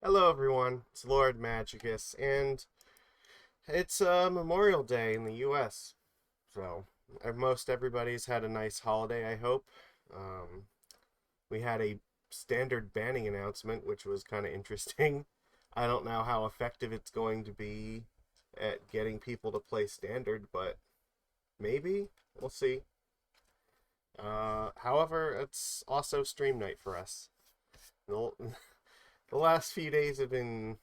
Hello everyone, it's Lord Magicus, and it's Memorial Day in the US. So, most everybody's had a nice holiday, I hope. Um, we had a standard banning announcement, which was kind of interesting. I don't know how effective it's going to be at getting people to play standard, but maybe. We'll see. However, it's also stream night for us. The, the last few days have been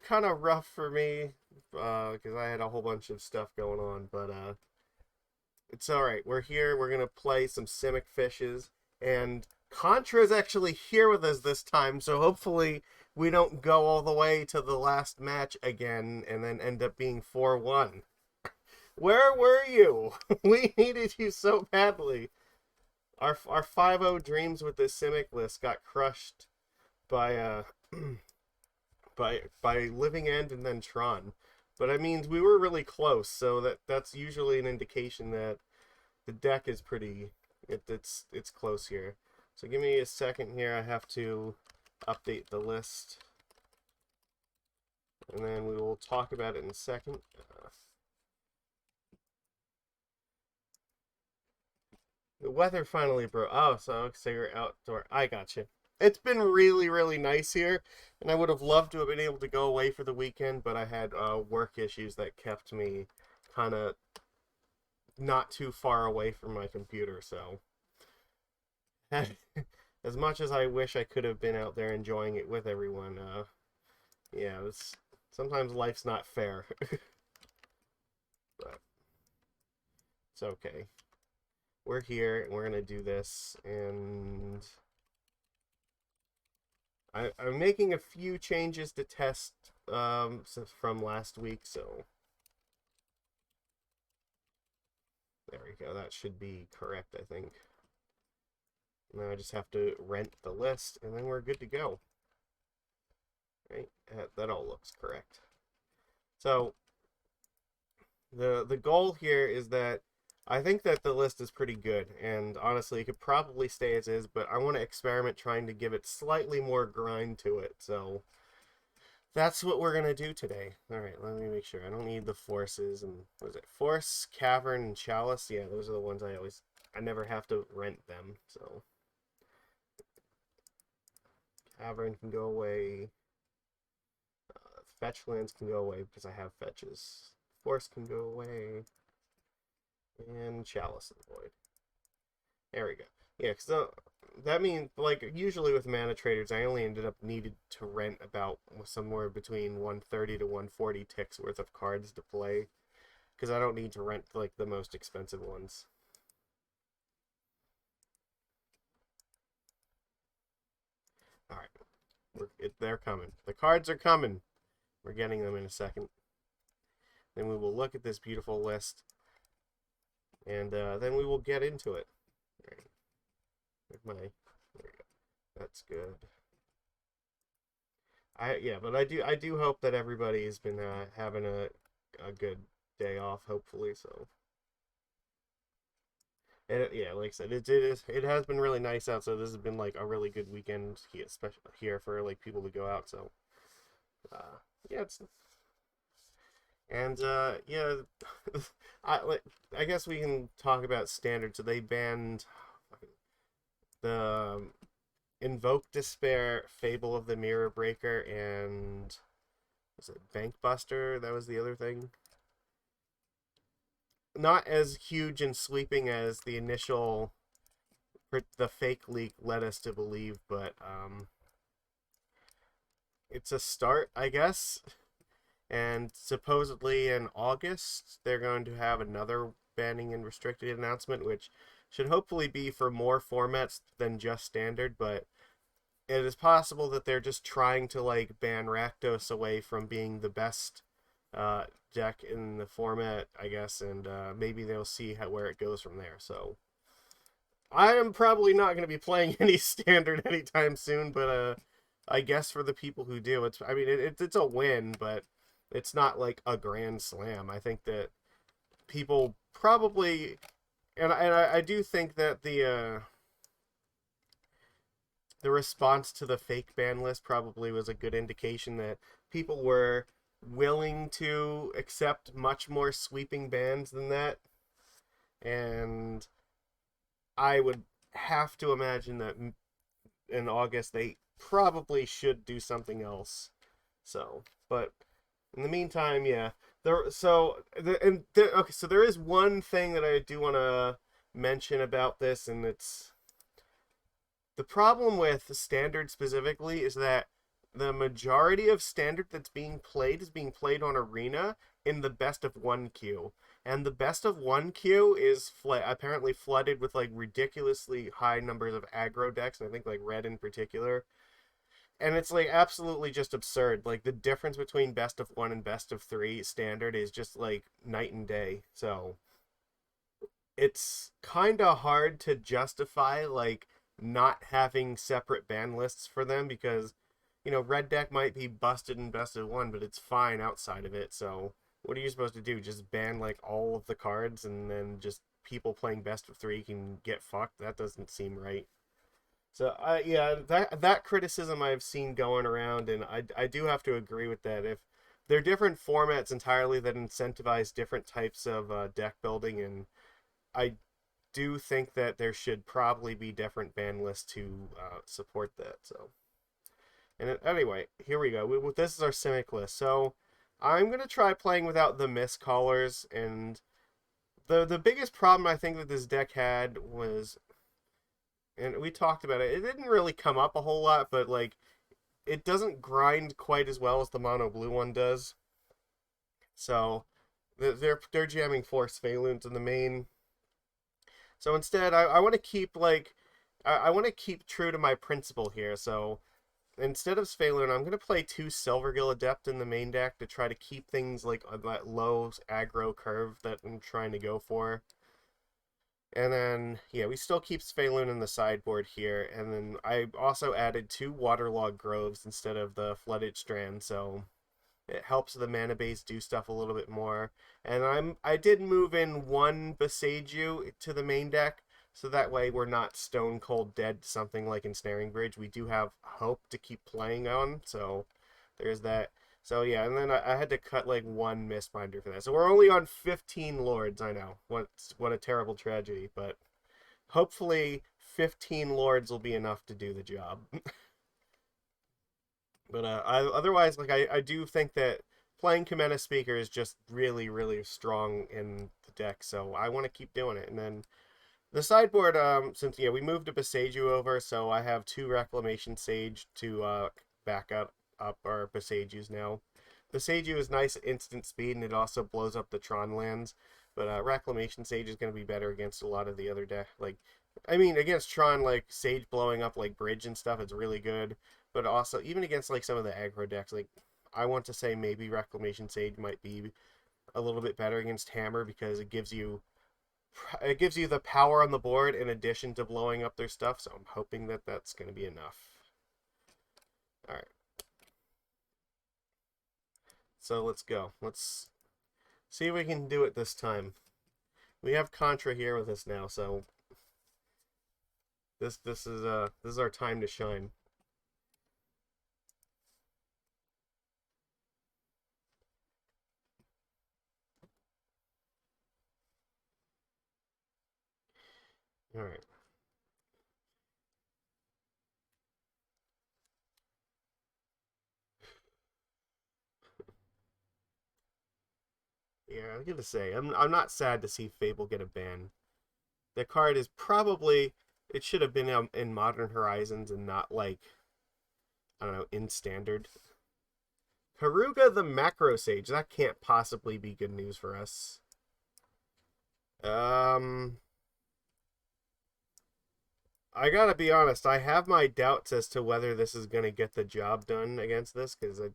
kind of rough for me because I had a whole bunch of stuff going on, but it's all right. We're here. We're gonna play some Simic fishes, and Contra's actually here with us this time, so hopefully we don't go all the way to the last match again and then end up being 4-1. Where were you? We needed you so badly. Our 5-0 dreams with this Simic list got crushed by by Living End and then Tron. But I mean, we were really close, so that's usually an indication that the deck is it's close here. So give me a second here. I have to update the list, and then we will talk about it in a second. The weather finally broke. Oh, so you're outdoor. I got you. It's been really, really nice here, and I would have loved to have been able to go away for the weekend, but I had work issues that kept me kind of not too far away from my computer. So, as much as I wish I could have been out there enjoying it with everyone, yeah, sometimes life's not fair, but it's okay. We're here, and we're gonna do this, and I'm making a few changes to test from last week, so there we go. That should be correct, I think. Now I just have to rent the list, and then we're good to go. Right? That all looks correct. So the goal here is that I think that the list is pretty good, and honestly, it could probably stay as is, but I want to experiment trying to give it slightly more grind to it, so that's what we're going to do today. Alright, let me make sure. I don't need the forces, and what is it? Force, Cavern, and Chalice? Yeah, those are the ones I never have to rent them, so. Cavern can go away. Fetch lands can go away because I have fetches. Force can go away. And Chalice and Void. There we go. Yeah, because that means, like, usually with mana traders, I only ended up needed to rent about somewhere between 130 to 140 ticks worth of cards to play. Because I don't need to rent, like, the most expensive ones. Alright. They're coming. The cards are coming. We're getting them in a second. Then we will look at this beautiful list. And then we will get into it. Right. There we go. That's good. But I do hope that everybody's been having a good day off, hopefully. So, and yeah, like I said, it has been really nice out. So this has been like a really good weekend here, especially here for like people to go out. So, yeah, it's and yeah, I guess we can talk about standard. So they banned the Invoke Despair, Fable of the Mirror Breaker, and was it Bank Buster? That was the other thing. Not as huge and sweeping as the initial, the fake leak led us to believe, but it's a start, I guess. And supposedly in August, they're going to have another banning and restricted announcement, which should hopefully be for more formats than just standard, but it is possible that they're just trying to like ban Rakdos away from being the best deck in the format, I guess, and maybe they'll see where it goes from there. So I am probably not going to be playing any standard anytime soon, but I guess for the people who do, it's a win, but it's not like a grand slam. I think that people probably, and I do think that the response to the fake ban list probably was a good indication that people were willing to accept much more sweeping bans than that. And I would have to imagine that in August they probably should do something else. So, but in the meantime, yeah. Okay, so there is one thing that I do want to mention about this, and it's the problem with standard specifically is that the majority of standard that's being played is being played on arena in the best of one queue. And the best of one queue is apparently flooded with like ridiculously high numbers of aggro decks, and I think like red in particular. And it's like absolutely just absurd. Like the difference between best of one and best of three standard is just like night and day. So it's kind of hard to justify like not having separate ban lists for them because red deck might be busted in best of one, but it's fine outside of it. So what are you supposed to do? Just ban like all of the cards and then just people playing best of three can get fucked? That doesn't seem right. So yeah, that criticism I've seen going around, and I do have to agree with that. If they're different formats entirely that incentivize different types of deck building, and I do think that there should probably be different ban lists to support that. So, and anyway, here we go. This is our Simic list. So, I'm gonna try playing without the miscallers, and the biggest problem I think that this deck had was, and we talked about it. It didn't really come up a whole lot, but like it doesn't grind quite as well as the mono blue one does. So they're jamming 4 Svyelun's in the main. So instead, I want to keep like I want to keep true to my principle here. So instead of Svyelun, I'm gonna play 2 Silvergill Adept in the main deck to try to keep things like on that low aggro curve that I'm trying to go for. And then, yeah, we still keep Svyelun in the sideboard here. And then I also added 2 Waterlogged Groves instead of the Flooded Strand, so it helps the mana base do stuff a little bit more. And I did move in 1 Boseiju to the main deck, so that way we're not stone cold dead to something like Ensnaring Bridge. We do have hope to keep playing on, so there's that. So yeah, and then I had to cut like 1 Mistbinder for that. So we're only on 15 Lords, I know. What a terrible tragedy, but hopefully 15 Lords will be enough to do the job. But otherwise, like I do think that playing Kumena Speaker is just really, really strong in the deck, so I want to keep doing it. And then the sideboard, since yeah, we moved to Boseiju over, so I have 2 Reclamation Sage to back up our Boseijus now. Boseiju is nice at instant speed, and it also blows up the Tron lands. But Reclamation Sage is going to be better against a lot of the other deck. Like, I mean, against Tron, like Sage blowing up like Bridge and stuff, it's really good. But also, even against like some of the aggro decks, like I want to say maybe Reclamation Sage might be a little bit better against Hammer because it gives you the power on the board in addition to blowing up their stuff. So I'm hoping that that's going to be enough. All right. So let's go. Let's see if we can do it this time. We have Contra here with us now, so this is our time to shine. All right. Yeah, I gotta say, I'm not sad to see Fable get a ban. The card is probably it should have been in Modern Horizons and not like I don't know in Standard. Haruga the Macro Sage, that can't possibly be good news for us. Um, I gotta be honest, I have my doubts as to whether this is gonna get the job done against this because it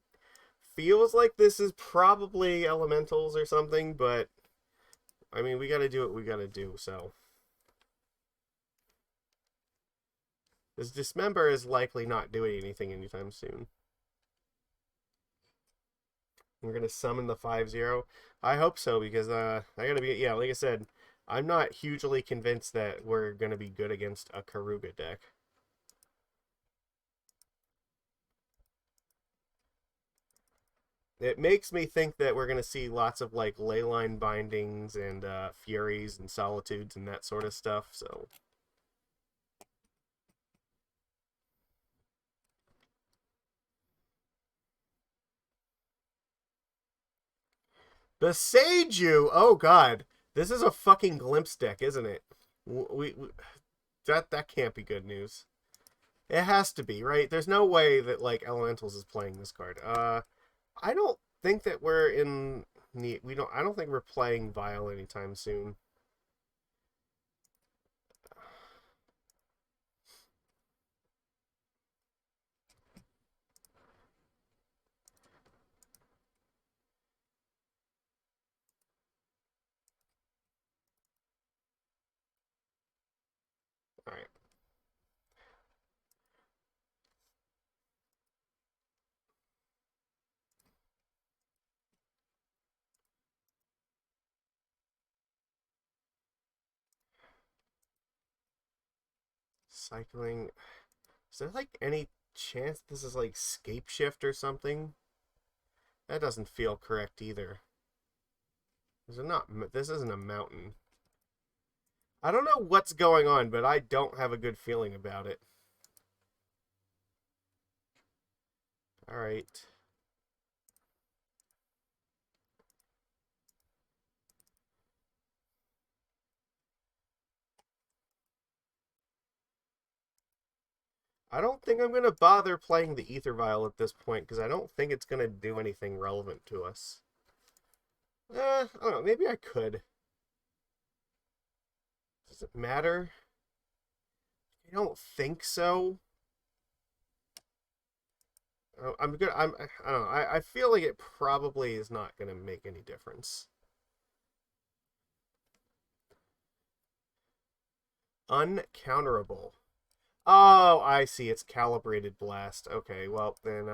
feels like this is probably elementals or something, but I mean we gotta do what we gotta do. So this Dismember is likely not doing anything anytime soon. We're gonna summon the 5/0. I hope so because I gotta be yeah, like I said, I'm not hugely convinced that we're gonna be good against a Karuga deck. it makes me think that we're going to see lots of like leyline bindings and furies and solitudes and that sort of stuff. So Boseiju, oh god, this is a fucking glimpse deck, isn't it? We that can't be good news. It has to be, right? There's no way that like Elementals is playing this card. I don't think that we're in need. We don't. I don't think we're playing Vial anytime soon. All right. Cycling. Is there like any chance this is like Scape Shift or something? That doesn't feel correct either. Is it not? This isn't a mountain. I don't know what's going on, but I don't have a good feeling about it. All right. I don't think I'm going to bother playing the Aether Vial at this point because I don't think it's going to do anything relevant to us. I don't know. Maybe I could. Does it matter? I don't think so. I'm good. I don't know. I feel like it probably is not going to make any difference. Uncounterable. Oh, I see. It's Calibrated Blast. Okay, well then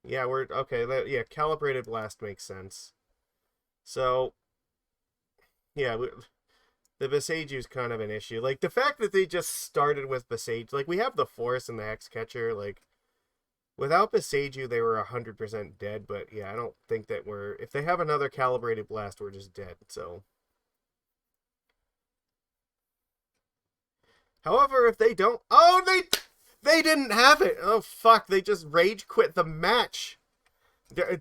yeah, we're okay, yeah, Calibrated Blast makes sense. So, yeah, the Boseiju is kind of an issue. Like the fact that they just started with Boseiju, like we have the Force and the Hexcatcher, like without Boseiju they were 100% dead, but yeah, I don't think that we're if they have another Calibrated Blast, we're just dead. So, however, if they don't, oh, they didn't have it. Oh fuck, they just rage quit the match.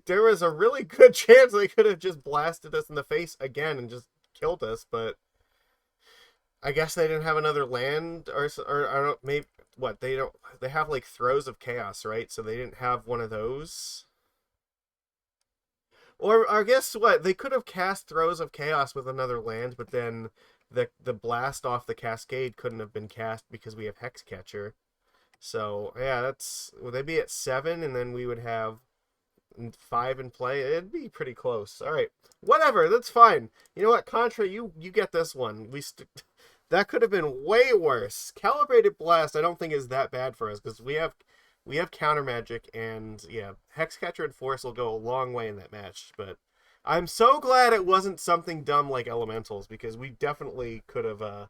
There was a really good chance they could have just blasted us in the face again and just killed us, but I guess they didn't have another land, or I don't, maybe what they don't, they have like Throes of Chaos, right? So they didn't have one of those. Or I guess what they could have cast Throes of Chaos with another land, but then the blast off the Cascade couldn't have been cast because we have Hexcatcher. So yeah, that's would they be at 7, and then we would have 5 in play? It'd be pretty close. All right, whatever, that's fine. You know what, Contra, you get this one. That could have been way worse. Calibrated Blast, I don't think is that bad for us because we have counter magic, and yeah, Hexcatcher and Force will go a long way in that match. But I'm so glad it wasn't something dumb like Elementals because we definitely could have.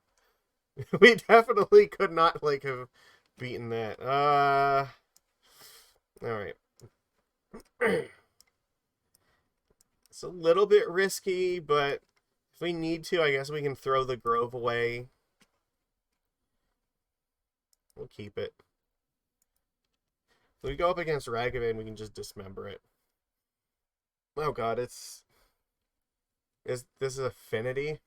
We definitely could not like have beaten that. All right. It's a little bit risky, but if we need to, I guess we can throw the Grove away. We'll keep it. If we go up against Ragavan, we can just dismember it. Oh god, is this is Affinity?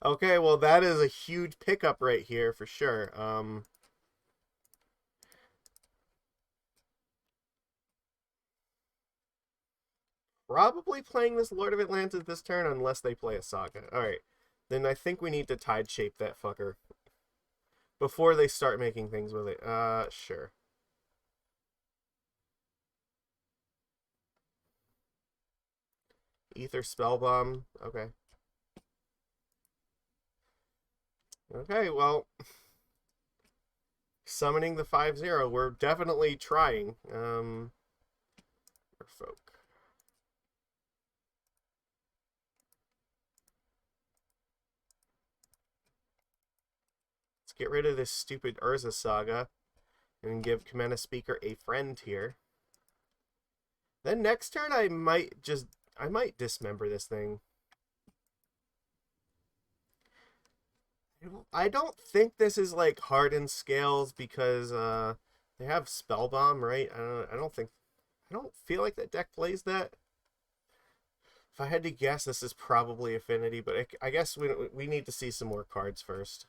Okay, well that is a huge pickup right here for sure. Probably playing this Lord of Atlantis this turn unless they play a Saga. Alright. Then I think we need to tide shape that fucker. Before they start making things with it. Sure. Aether Spellbomb. Okay. Okay, well. Summoning the 5-0. We're definitely trying. Merfolk. Let's get rid of this stupid Urza Saga and give Kumena Speaker a friend here. Then next turn I might dismember this thing. I don't think this is like hardened scales because they have Spellbomb, right? I don't feel like that deck plays that. If I had to guess, this is probably Affinity, but I guess we need to see some more cards first.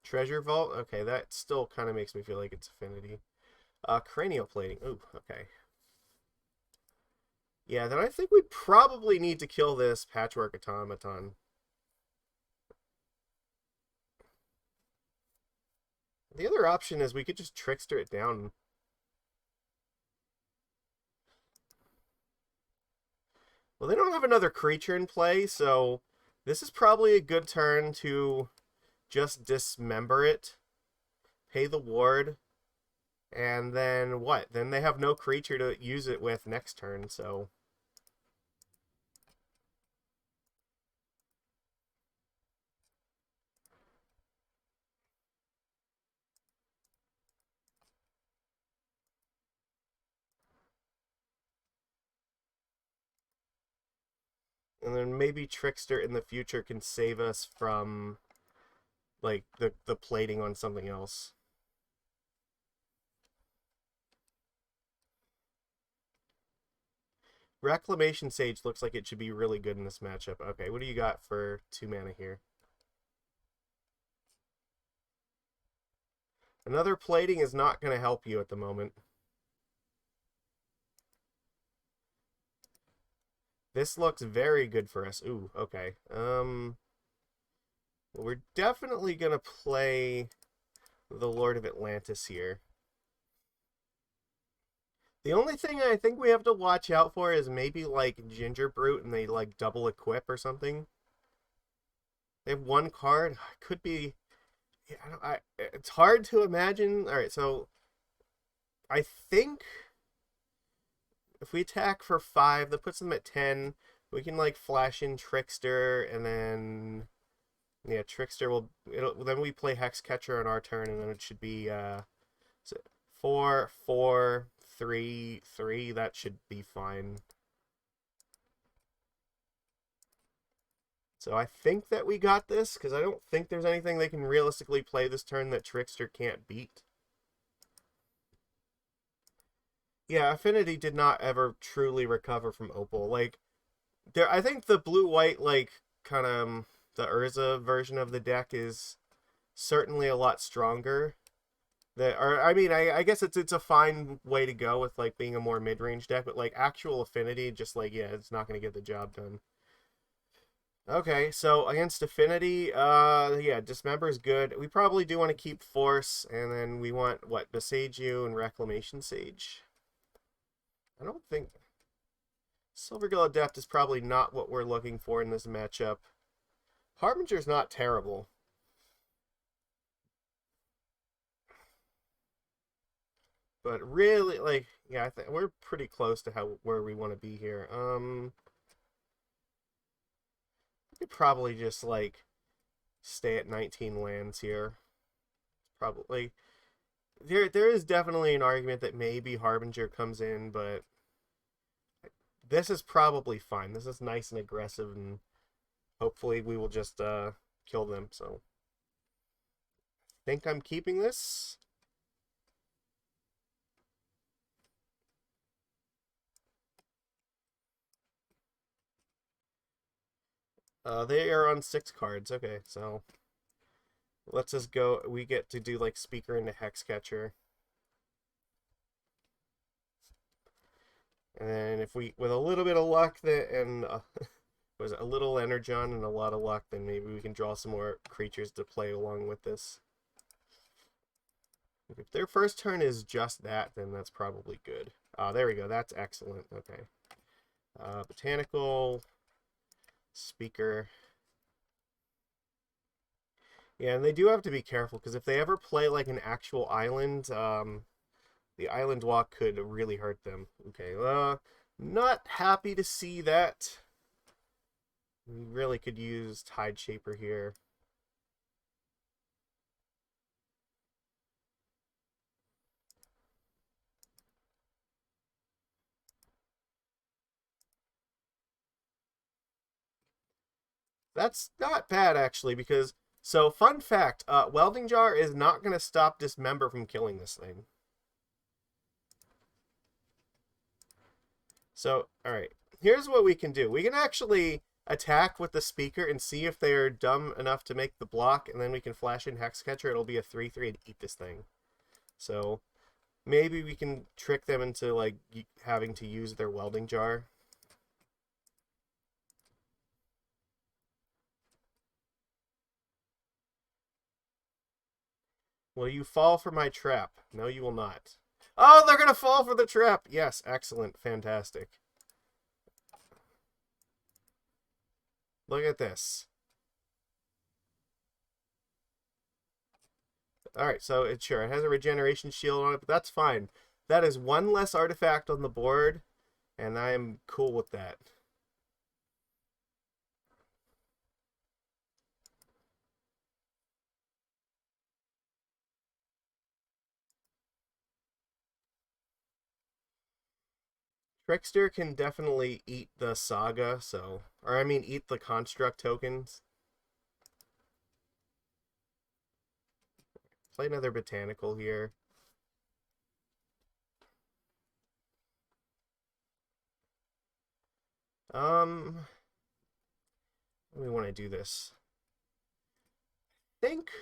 Treasure Vault? Okay, that still kind of makes me feel like it's Affinity. Cranial Plating. Ooh, okay. Yeah, then I think we probably need to kill this Patchwork Automaton. The other option is we could just Trickster it down. Well, they don't have another creature in play, so this is probably a good turn to just dismember it, pay the ward, and then what? Then they have no creature to use it with next turn, so... And then maybe Trickster in the future can save us from, like, the plating on something else. Reclamation Sage looks like it should be really good in this matchup. Okay, what do you got for 2 mana here? Another plating is not going to help you at the moment. This looks very good for us. Ooh, okay. Well, we're definitely going to play the Lord of Atlantis here. The only thing I think we have to watch out for is maybe like Ginger Brute and they like double equip or something. They have one card. Could be. Yeah, it's hard to imagine. All right, so I think if we attack for 5, that puts them at 10. We can like flash in Trickster and then yeah, Trickster will then we play Hexcatcher on our turn and then it should be 4 4 3 3. That should be fine. So I think that we got this because I don't think there's anything they can realistically play this turn that Trickster can't beat. Yeah, Affinity did not ever truly recover from Opal. Like there, I think the blue-white like kind of the Urza version of the deck is certainly a lot stronger. I mean, I guess it's a fine way to go with like being a more mid-range deck, but like actual Affinity, just like yeah, it's not going to get the job done. Okay, so against Affinity, yeah, Dismember is good. We probably do want to keep Force, and then we want, what, Boseiju and Reclamation Sage? I don't think... Silvergill Adept is probably not what we're looking for in this matchup. Harbinger's not terrible. But really, like, yeah, I think we're pretty close to where we want to be here. We could probably just, like, stay at 19 lands here. Probably. There is definitely an argument that maybe Harbinger comes in, but this is probably fine. This is nice and aggressive, and hopefully we will just kill them. So I think I'm keeping this. They are on 6 cards. Okay, so let's just go. We get to do like Speaker into Hexcatcher. And then if we, with a little bit of luck, and was a little Energon and a lot of luck, then maybe we can draw some more creatures to play along with this. If their first turn is just that, then that's probably good. There we go. That's excellent. Okay. Botanical, Speaker. Yeah, and they do have to be careful, because if they ever play like an actual island, the island walk could really hurt them. Okay, not happy to see that. We really could use Tide Shaper here. That's not bad, actually, because... So, fun fact, Welding Jar is not going to stop Dismember from killing this thing. So, alright. Here's what we can do. We can actually attack with the speaker and see if they're dumb enough to make the block, and then we can flash in Hexcatcher. It'll be a 3/3 and eat this thing. So, maybe we can trick them into, like, having to use their Welding Jar. Will you fall for my trap? No, you will not. Oh, they're going to fall for the trap! Yes, excellent. Fantastic. Look at this. Alright, so it has a regeneration shield on it, but that's fine. That is one less artifact on the board, and I am cool with that. Trickster can definitely eat the Saga, so... Or, I mean, eat the Construct tokens. Play another Botanical here. We want to do this. I think...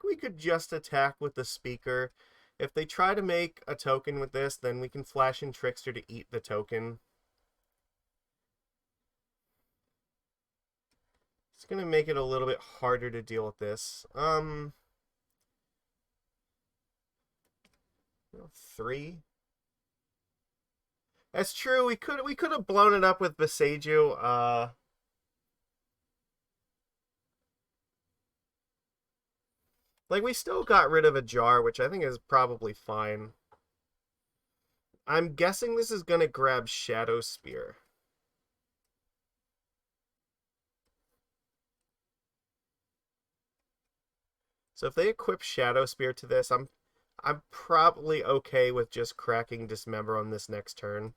we could just attack with the speaker. If they try to make a token with this, then we can flash in Trickster to eat the token. It's going to make it a little bit harder to deal with this. 3. That's true. We could have blown it up with Boseiju. Like, we still got rid of a jar, which I think is probably fine. I'm guessing this is going to grab Shadow Spear. So if they equip Shadow Spear to this, I'm probably okay with just cracking Dismember on this next turn.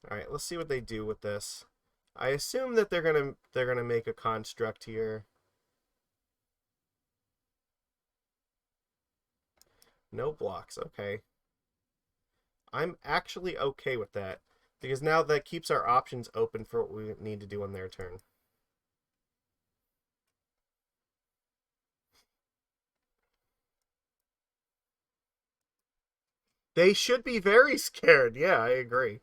All right, let's see what they do with this. I assume that they're gonna make a construct here. No blocks, okay. I'm actually okay with that, because now that keeps our options open for what we need to do on their turn. They should be very scared. Yeah, I agree.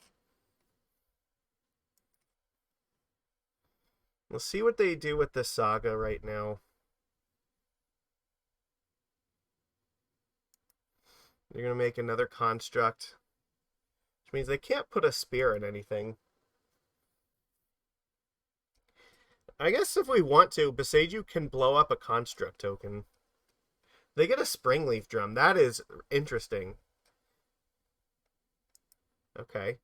Let's see what they do with the Saga right now. They're going to make another construct, which means they can't put a spear in anything. I guess if we want to, Boseiju can blow up a construct token. They get a Springleaf Drum. That is interesting. Okay.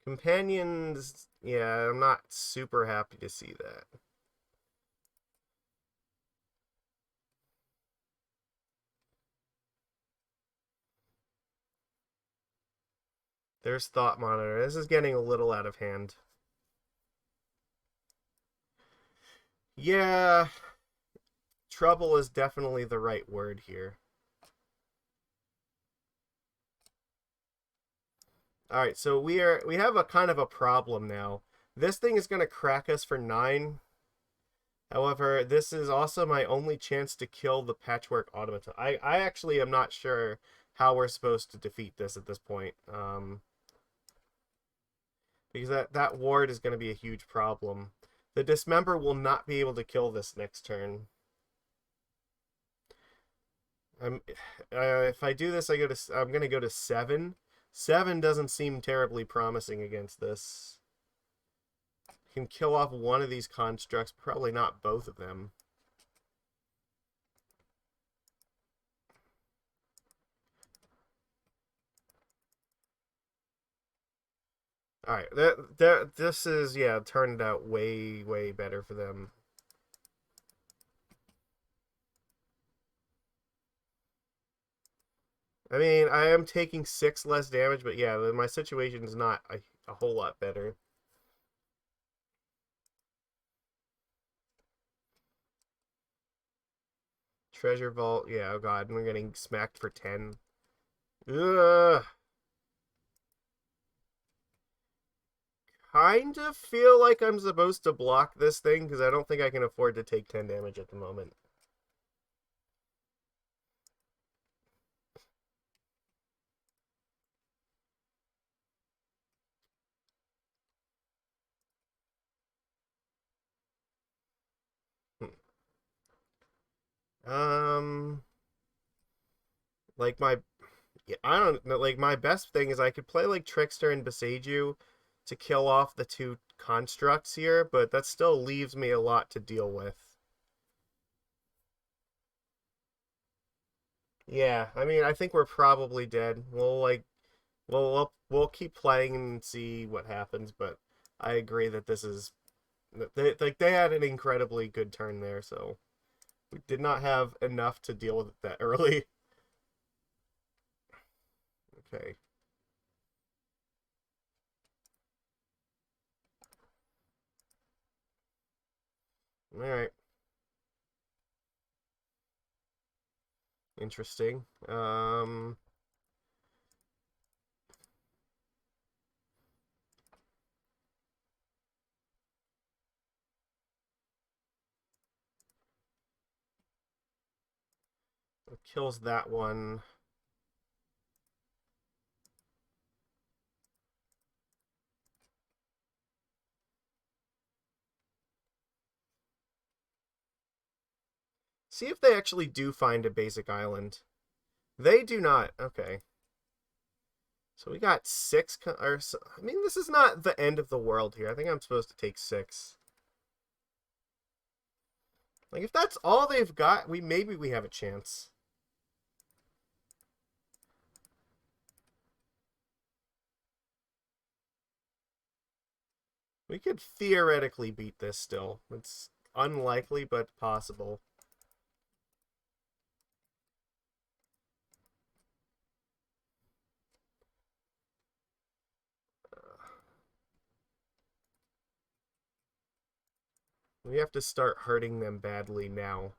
Companions, yeah, I'm not super happy to see that. There's Thought Monitor. This is getting a little out of hand. Yeah, trouble is definitely the right word here. All right, so we have a kind of a problem now. This thing is going to crack us for 9. However, this is also my only chance to kill the Patchwork Automaton. I actually am not sure how we're supposed to defeat this at this point. Because that ward is going to be a huge problem. The Dismember will not be able to kill this next turn. If I do this, I'm going to go to 7. 7 doesn't seem terribly promising against this. Can kill off one of these constructs, probably not both of them. Alright, this is, yeah, turned out way, way better for them. I mean, I am taking 6 less damage, but yeah, my situation is not a whole lot better. Treasure Vault, yeah, oh god, we're getting smacked for 10. Ugh. Kind of feel like I'm supposed to block this thing, because I don't think I can afford to take 10 damage at the moment. Um, like my, yeah, I don't know, like my best thing is I could play like Trickster and Boseiju to kill off the 2 constructs here, but that still leaves me a lot to deal with. Yeah, I mean, I think we're probably dead. We'll keep playing and see what happens, but I agree that this is they had an incredibly good turn there, so we did not have enough to deal with it that early. Okay. All right. Interesting. It kills that one. See if they actually do find a basic island. They do not. Okay. So we got 6 or I mean, this is not the end of the world here. I think I'm supposed to take 6. Like if that's all they've got, maybe we have a chance. We could theoretically beat this still. It's unlikely, but possible. We have to start hurting them badly now.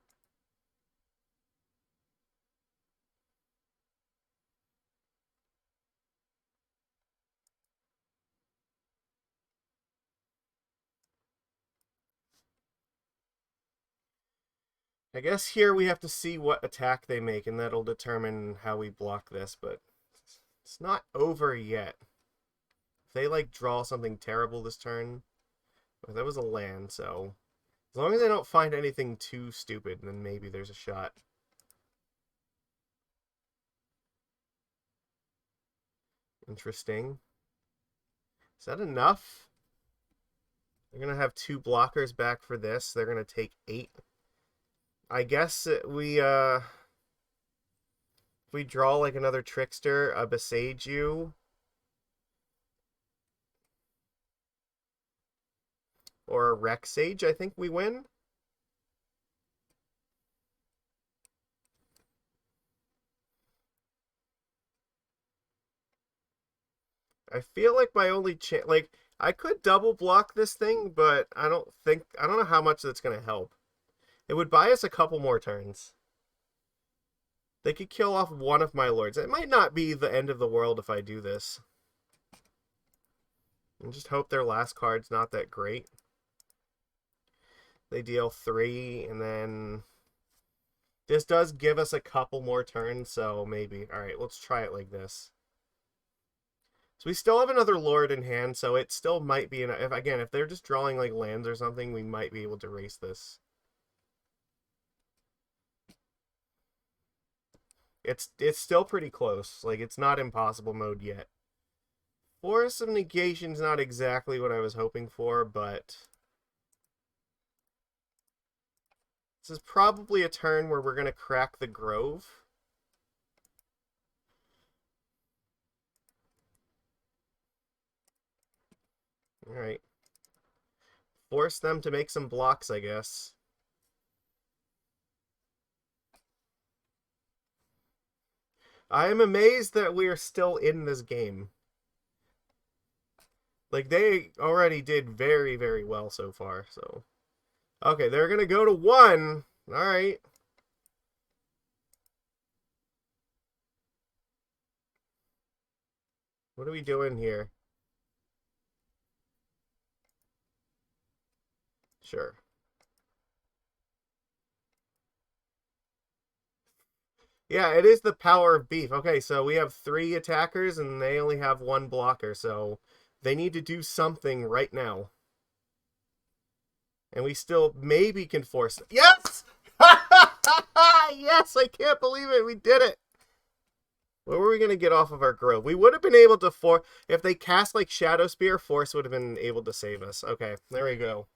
I guess here we have to see what attack they make, and that'll determine how we block this, but it's not over yet. If they, like, draw something terrible this turn, well, that was a land, so as long as they don't find anything too stupid, then maybe there's a shot. Interesting. Is that enough? They're going to have 2 blockers back for this. They're going to take 8. I guess if we draw like another Trickster, a Boseiju, or a Rex Sage, I think we win. I feel like my only chance, like, I could double block this thing, but I don't know how much that's going to help. It would buy us a couple more turns. They could kill off one of my lords. It might not be the end of the world if I do this. And just hope their last card's not that great. They deal 3, and then this does give us a couple more turns, so maybe. Alright, let's try it like this. So we still have another lord in hand, so it still might be enough. If they're just drawing like lands or something, we might be able to race this. It's still pretty close. Like, it's not impossible mode yet. Force of Negation's not exactly what I was hoping for, but this is probably a turn where we're going to crack the Grove. Alright. Force them to make some blocks, I guess. I am amazed that we are still in this game. Like, they already did very, very well so far, so... Okay, they're gonna go to 1. Alright. What are we doing here? Sure. Yeah, it is the power of beef. Okay, so we have 3 attackers and they only have 1 blocker, so they need to do something right now. And we still maybe can force it. Yes! Yes, I can't believe it. We did it. What were we going to get off of our grove? We would have been able to if they cast like Shadow Spear, Force would have been able to save us. Okay, there we go.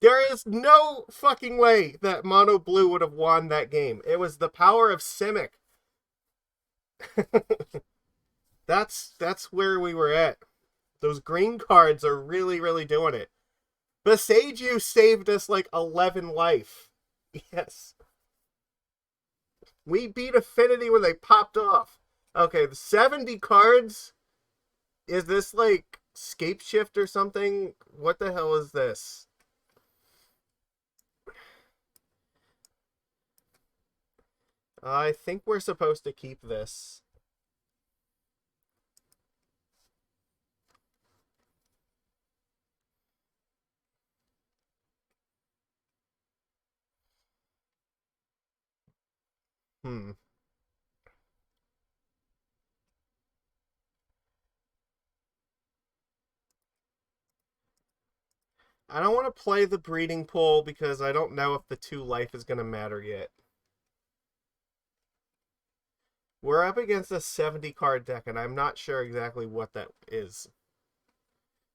There is no fucking way that Mono Blue would have won that game. It was the power of Simic. That's where we were at. Those green cards are really, really doing it. Boseiju saved us like 11 life. Yes. We beat Affinity when they popped off. Okay, the 70 cards? Is this like Scape Shift or something? What the hell is this? I think we're supposed to keep this. Hmm. I don't want to play the breeding pool because I don't know if the 2 life is going to matter yet. We're up against a 70 card deck and I'm not sure exactly what that is.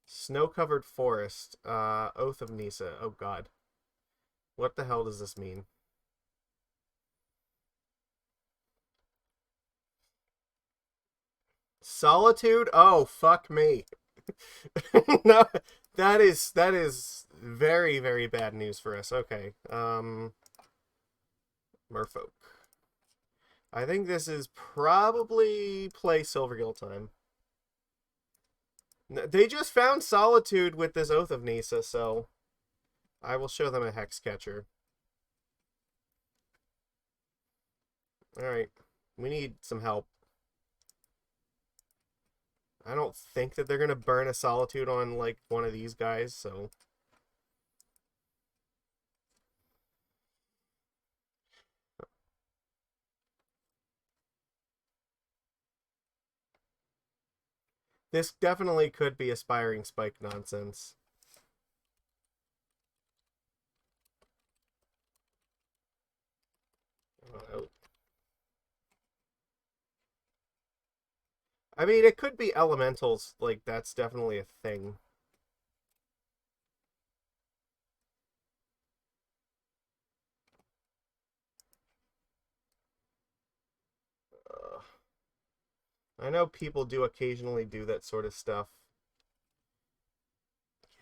Snow-covered forest. Oath of Nisa. Oh god. What the hell does this mean? Solitude? Oh, fuck me. No, that is very, very bad news for us. Okay. Merfolk. I think this is probably play Silvergill time. They just found Solitude with this Oath of Nisa, so I will show them a Hexcatcher. Alright. We need some help. I don't think that they're going to burn a Solitude on, like, one of these guys, so... This definitely could be Aspiring Spike nonsense. I mean, it could be elementals. Like, that's definitely a thing. I know people do occasionally do that sort of stuff.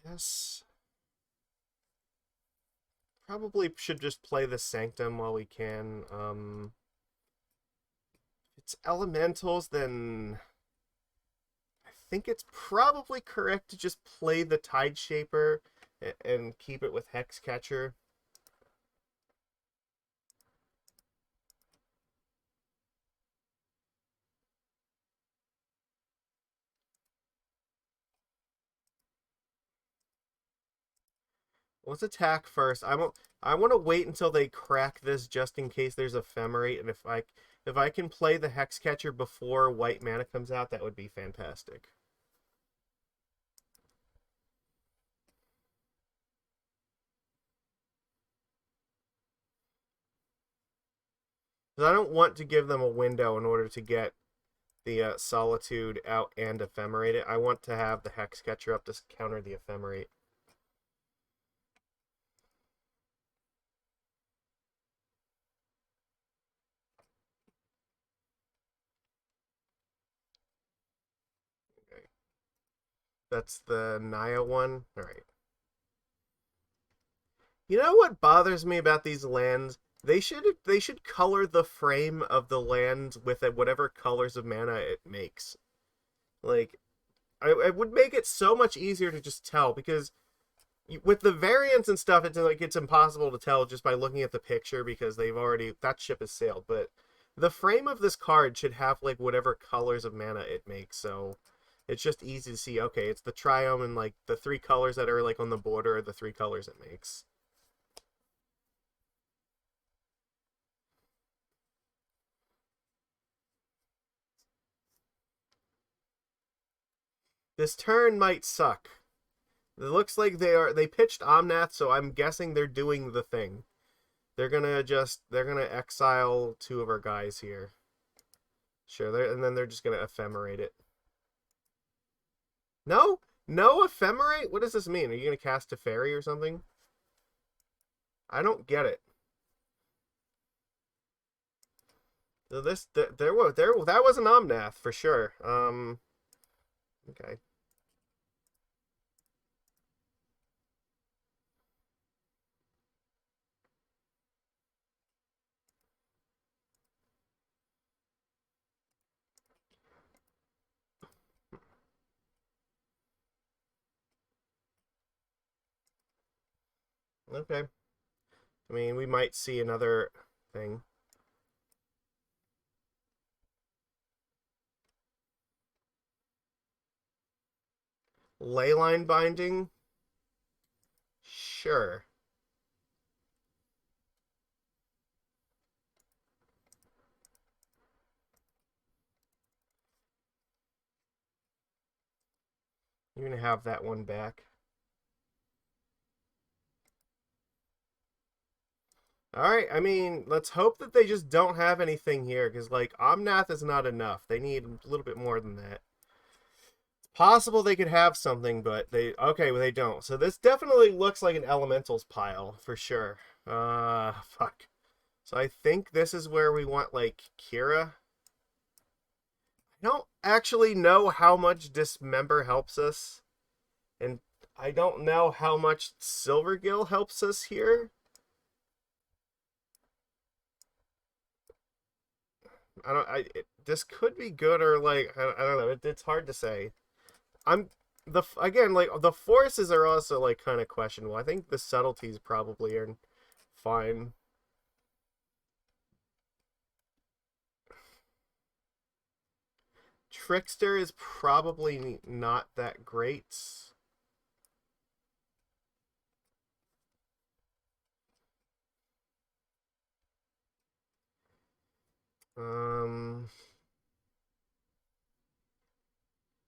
Yes. Probably should just play the Sanctum while we can. If it's elementals, then I think it's probably correct to just play the Tide Shaper and keep it with Hexcatcher. Let's attack first. I want to wait until they crack this just in case there's Ephemerate, and if I can play the Hexcatcher before white mana comes out, that would be fantastic. Because I don't want to give them a window in order to get the Solitude out and Ephemerate it. I want to have the Hexcatcher up to counter the Ephemerate. Okay. That's the Naya one. All right. You know what bothers me about these lands? They should color the frame of the land with whatever colors of mana it makes. Like I would make it so much easier to just tell because with the variants and stuff, it's impossible to tell just by looking at the picture because that ship has sailed. But the frame of this card should have like whatever colors of mana it makes, so it's just easy to see. Okay, it's the triome and like the three colors that are like on the border are the three colors it makes. This turn might suck. It looks like they pitched Omnath, so I'm guessing they're doing the thing. They're gonna exile two of our guys here. Sure, and then they're just gonna ephemerate it. No, no ephemerate. What does this mean? Are you gonna cast a fairy or something? I don't get it. So there that was an Omnath for sure. Okay. Okay. I mean, we might see another thing. Leyline binding? Sure. You're gonna have that one back. Alright, I mean, let's hope that they just don't have anything here, because, like, Omnath is not enough. They need a little bit more than that. It's possible they could have something, but okay, well, they don't. So this definitely looks like an Elementals pile, for sure. Fuck. So I think this is where we want, like, Kira. I don't actually know how much Dismember helps us, and I don't know how much Silvergill helps us here. This could be good or like I don't know. It's hard to say. I'm the again like the forces are also like kind of questionable. I think the subtleties probably are fine. Trickster is probably not that great.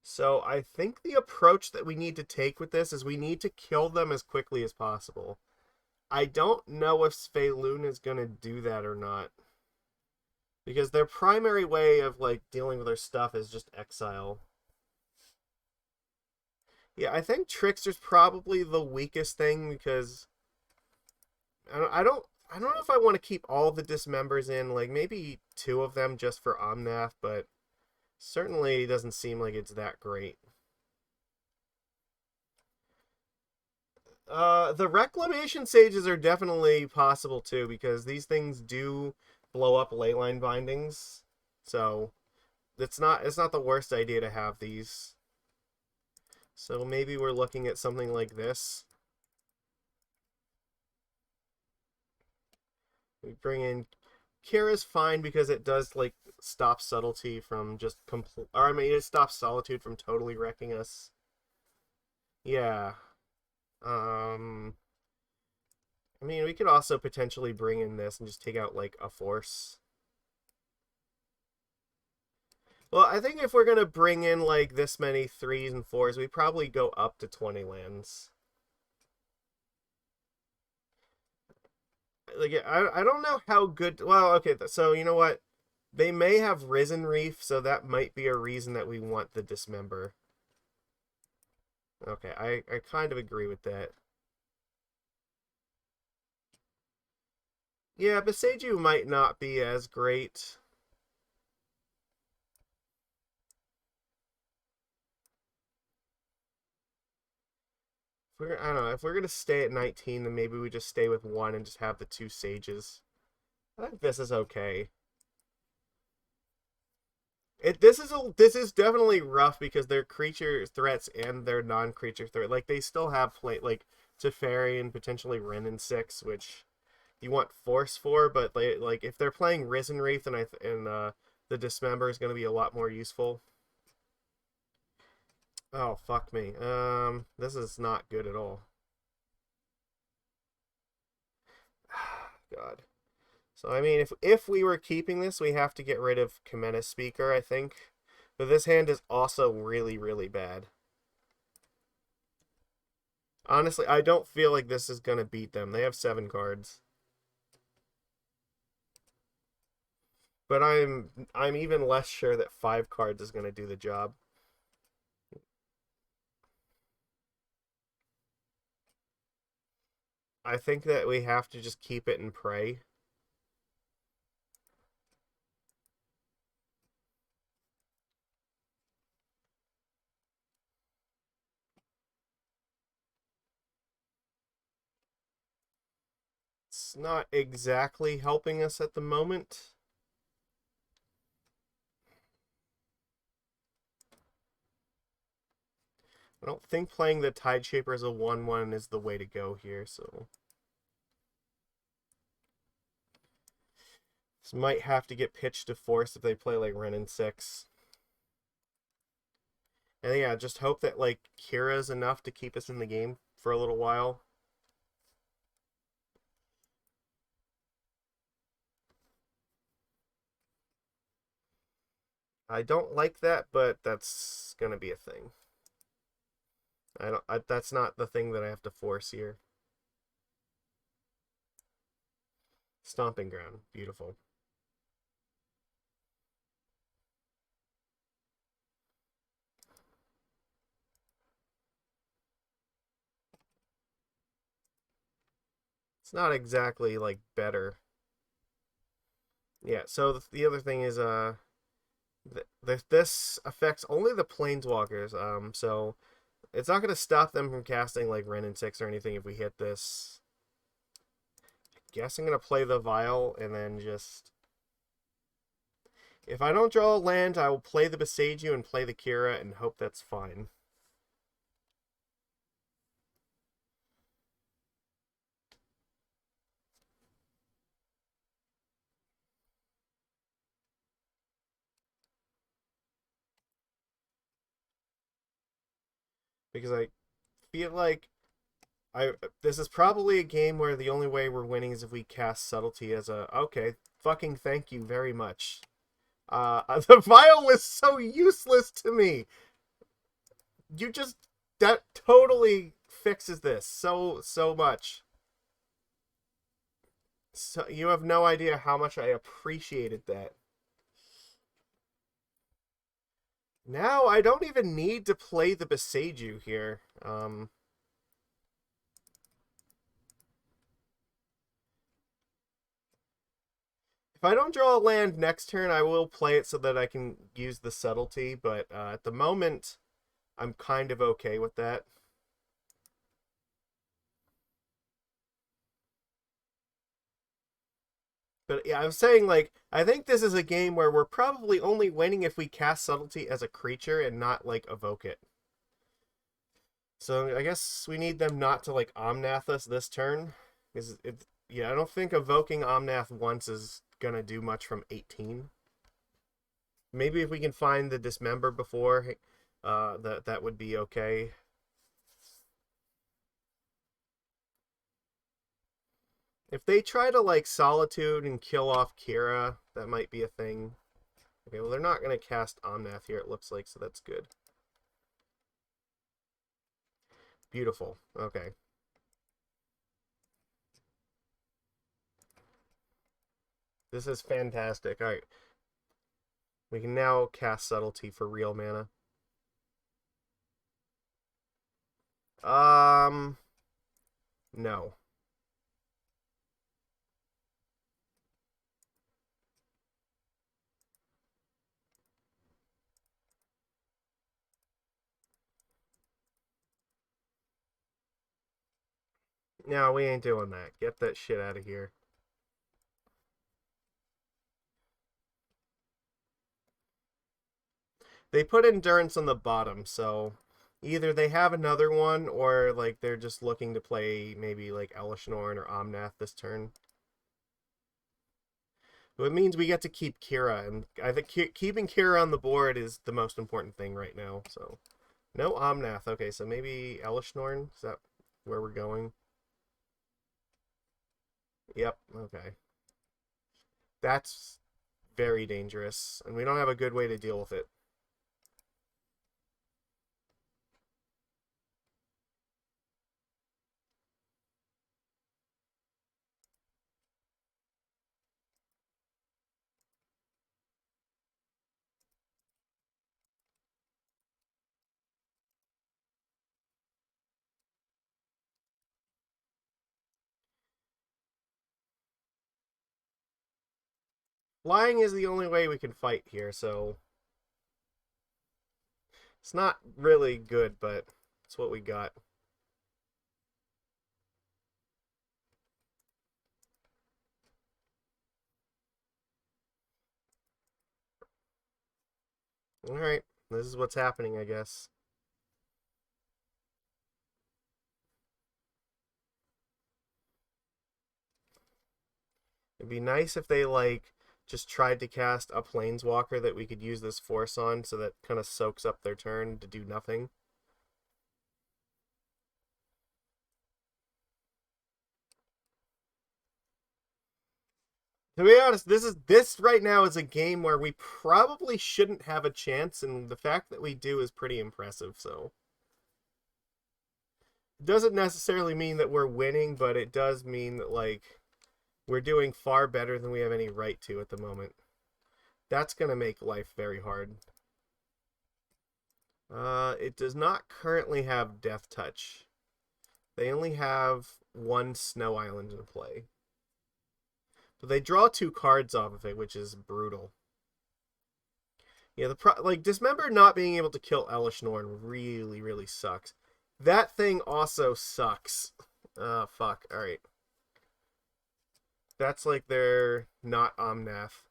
So I think the approach that we need to take with this is we need to kill them as quickly as possible. I don't know if Svyelun is going to do that or not. Because their primary way of like dealing with their stuff is just exile. Yeah, I think Trickster's probably the weakest thing because I don't know if I want to keep all the Dismembers in, like maybe two of them just for Omnath, but certainly doesn't seem like it's that great. The Reclamation Sages are definitely possible too, because these things do blow up leyline bindings. So it's not the worst idea to have these. So maybe we're looking at something like this. We bring in Kira's fine because it does like stop subtlety from just complete. Or I mean, it stops solitude from totally wrecking us. Yeah. Um. I mean, we could also potentially bring in this and just take out like a force. Well, I think if we're gonna bring in like this many threes and fours, we probably go up to 20 lands. Like I don't know how good. Well, okay, so you know what? They may have Risen Reef, so that might be a reason that we want the Dismember. Okay, I kind of agree with that. Yeah, Boseiju might not be as great. I don't know, if we're gonna stay at 19, then maybe we just stay with one and just have the 2 sages. I think this is okay. This is definitely rough because they're creature threats and they're non-creature threat. Like they still have like Teferi and potentially Wrenn and 6, which you want force for, but like if they're playing Risen Wraith and the Dismember is going to be a lot more useful. Oh fuck me. This is not good at all. God. So I mean, if we were keeping this, we have to get rid of Kumena Speaker, I think. But this hand is also really, really bad. Honestly, I don't feel like this is gonna beat them. They have 7 cards. But I'm even less sure that 5 cards is gonna do the job. I think that we have to just keep it and pray. It's not exactly helping us at the moment. I don't think playing the Tideshaper as a 1/1 is the way to go here, so this might have to get pitched to force if they play like Wrenn and 6. And yeah, just hope that like Kira's enough to keep us in the game for a little while. I don't like that, but that's gonna be a thing. That's not the thing that I have to force here. Stomping Ground, beautiful. It's not exactly like better. Yeah. So the other thing is this affects only the planeswalkers. So it's not gonna stop them from casting like Wrenn and 6 or anything if we hit this. Guess I'm gonna play the Vial and then just. If I don't draw a land, I will play the Boseiju and play the Kira and hope that's fine. Because I feel like this is probably a game where the only way we're winning is if we cast Subtlety as a okay, fucking thank you very much. The Vial was so useless to me. You just that totally fixes this so much. So you have no idea how much I appreciated that. Now I don't even need to play the Boseiju here. If I don't draw a land next turn, I will play it so that I can use the Subtlety, but at the moment, I'm kind of okay with that. But yeah, I was saying, like, I think this is a game where we're probably only winning if we cast Subtlety as a creature and not, like, evoke it. So I guess we need them not to, like, Omnath us this turn. Because yeah, I don't think evoking Omnath once is gonna do much from 18. Maybe if we can find the Dismember before, that would be okay. If they try to like Solitude and kill off Kira, that might be a thing. Okay, well they're not gonna cast Omnath here, it looks like, so that's good. Beautiful. Okay. This is fantastic. Alright. We can now cast Subtlety for real mana. No. No, we ain't doing that. Get that shit out of here. They put endurance on the bottom, so either they have another one or like they're just looking to play maybe like Elishnorn or Omnath this turn. So it means we get to keep Kira, and I think keeping Kira on the board is the most important thing right now. So no Omnath. Okay, so maybe Elishnorn. Is that where we're going? Yep. Okay. That's very dangerous, and we don't have a good way to deal with it. Flying is the only way we can fight here, so it's not really good, but it's what we got. Alright, this is what's happening, I guess. It'd be nice if they, like, just tried to cast a Planeswalker that we could use this force on so that kind of soaks up their turn to do nothing. To be honest, this right now is a game where we probably shouldn't have a chance, and the fact that we do is pretty impressive, so it doesn't necessarily mean that we're winning, but it does mean that like we're doing far better than we have any right to at the moment. That's gonna make life very hard. It does not currently have Death Touch. They only have one Snow Island in play. But they draw two cards off of it, which is brutal. Yeah, like Dismember not being able to kill Elishnorn really, really sucks. That thing also sucks. Fuck. All right. That's like their not Omnath.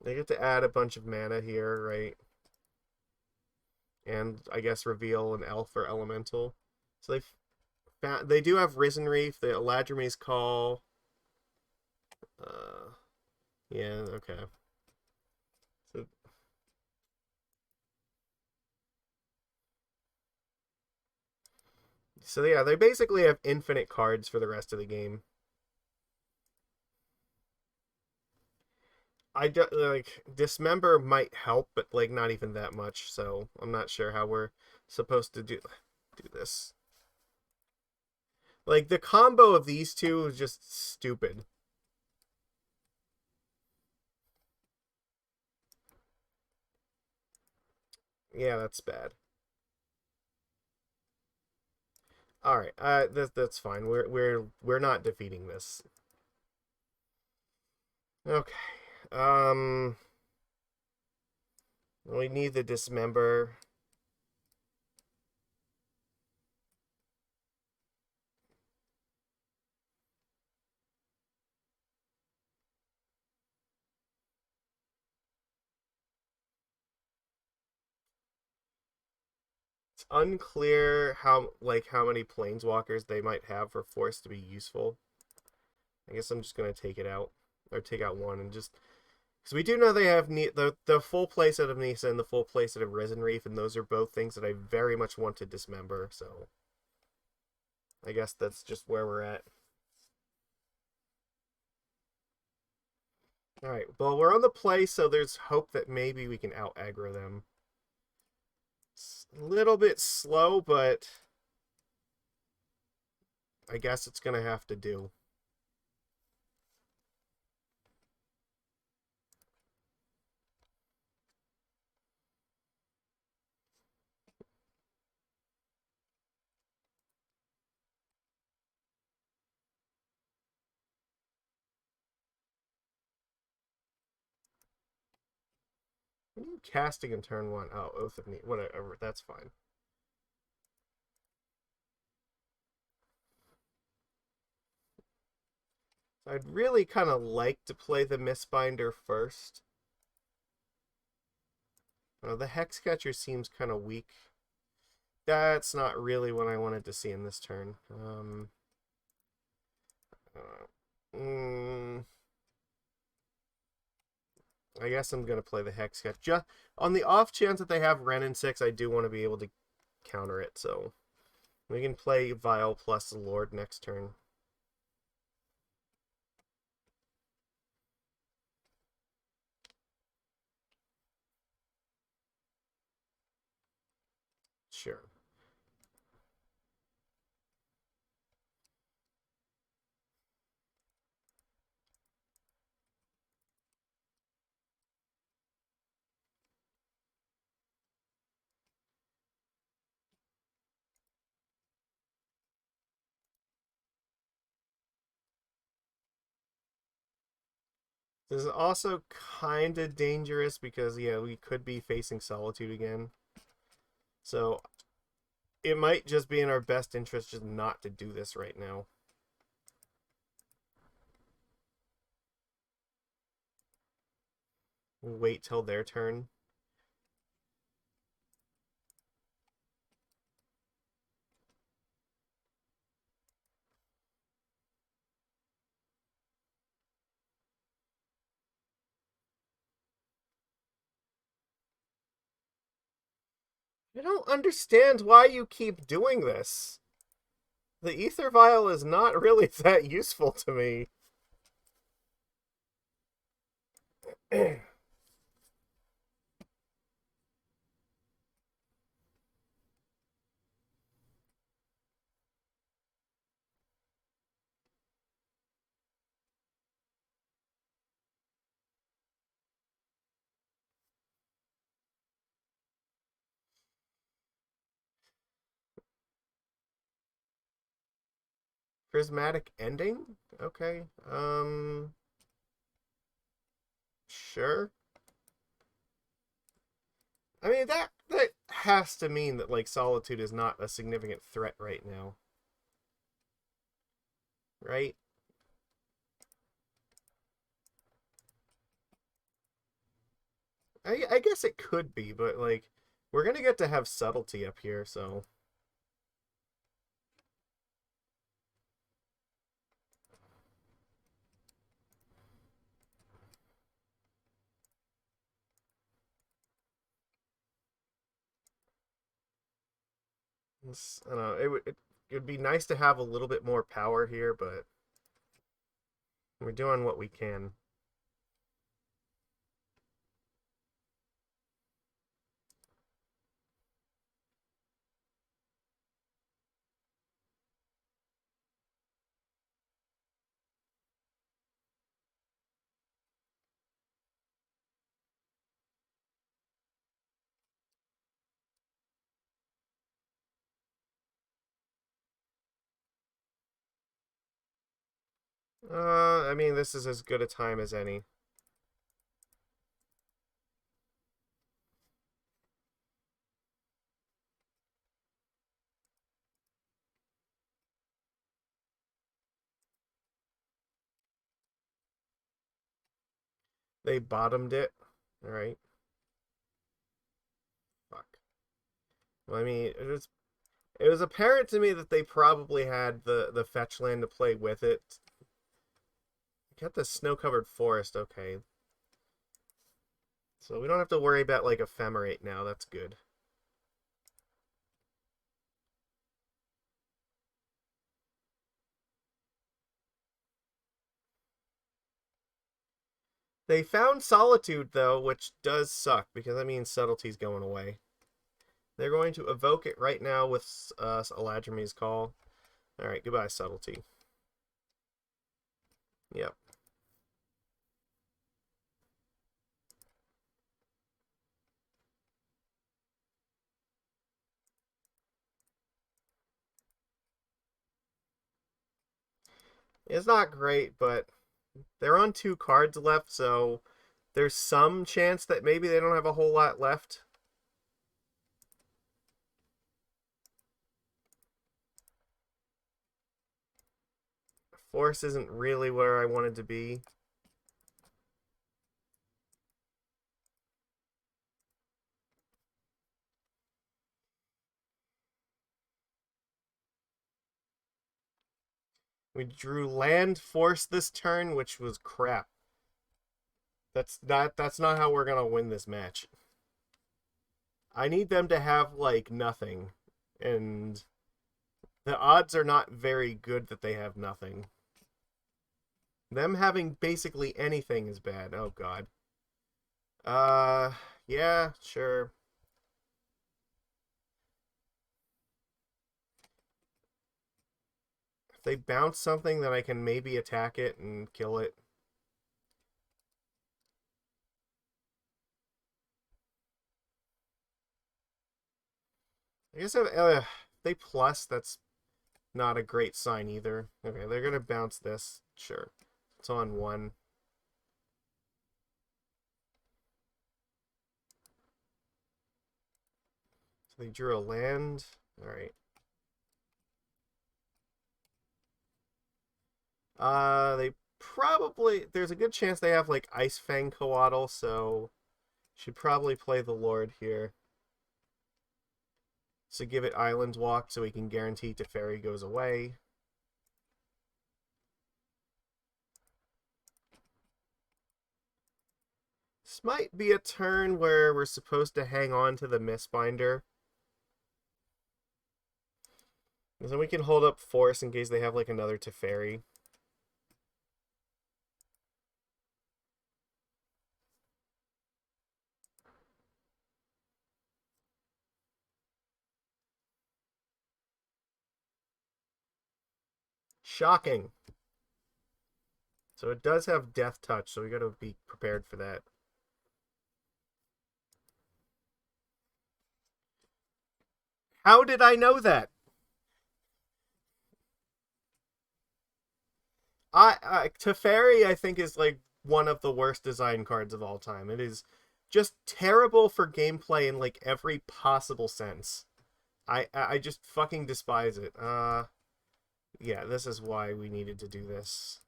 They get to add a bunch of mana here, right? And I guess reveal an elf or elemental. So they do have Risen Reef, the Eladrime's Call. Uh, yeah, okay. So, so yeah, they basically have infinite cards for the rest of the game. I do, like Dismember might help, but like not even that much. So I'm not sure how we're supposed to do this. Like the combo of these two is just stupid. Yeah, that's bad. All right, that's fine. We're not defeating this. Okay. Um, we need the Dismember. It's unclear how many planeswalkers they might have for Force to be useful. I guess I'm just gonna take it out or take out one and just because we do know they have the full playset of Nisa and the full playset of Risen Reef, and those are both things that I very much want to Dismember. So I guess that's just where we're at. All right. Well, we're on the play, so there's hope that maybe we can out aggro them. It's a little bit slow, but I guess it's gonna have to do. What are you casting in turn one? Oh, Oath of Need. Whatever. That's fine. I'd really kind of like to play the Mistbinder first. The Hexcatcher seems kind of weak. That's not really what I wanted to see in this turn. I guess I'm going to play the Hexcatcher. Just on the off chance that they have Wrenn and 6, I do want to be able to counter it, so we can play Vial plus the Lord next turn. Sure. This is also kind of dangerous because, yeah, we could be facing Solitude again. So it might just be in our best interest just not to do this right now. We'll wait till their turn. I don't understand why you keep doing this. The Aether Vial is not really that useful to me. Prismatic Ending? Okay. Sure. I mean, that has to mean that, like, Solitude is not a significant threat right now. Right? I guess it could be, but, like, we're gonna get to have Subtlety up here, so... I don't know, it'd be nice to have a little bit more power here, but we're doing what we can. I mean, this is as good a time as any. They bottomed it. Alright. Fuck. Well, I mean, it was apparent to me that they probably had the fetch land to play with it. Got the snow-covered forest, okay. So we don't have to worry about, like, Ephemerate now. That's good. They found Solitude, though, which does suck, because that means Subtlety's going away. They're going to evoke it right now with Eladrime's Call. Alright, goodbye, Subtlety. Yep. It's not great, but they're on 2 cards left, so there's some chance that maybe they don't have a whole lot left. Force isn't really where I wanted to be. We drew land Force this turn, which was crap. That's not how we're gonna win this match. I need them to have like nothing, and the odds are not very good that they have nothing. Them having basically anything is bad. Oh god. Yeah, sure. If they bounce something, then I can maybe attack it and kill it. I guess if they plus, that's not a great sign either. Okay, they're gonna bounce this. Sure. It's on 1. So they drew a land. Alright. They probably... There's a good chance they have, like, Ice Fang Coatl, so... Should probably play the Lord here. So give it Island Walk so we can guarantee Teferi goes away. This might be a turn where we're supposed to hang on to the Mistbinder. And then we can hold up Force in case they have like another Teferi. Shocking. So it does have Death Touch, so we gotta be prepared for that. How did I know that? Teferi, I think, is like one of the worst design cards of all time. It is just terrible for gameplay in like every possible sense. I just fucking despise it. Yeah, this is why we needed to do this.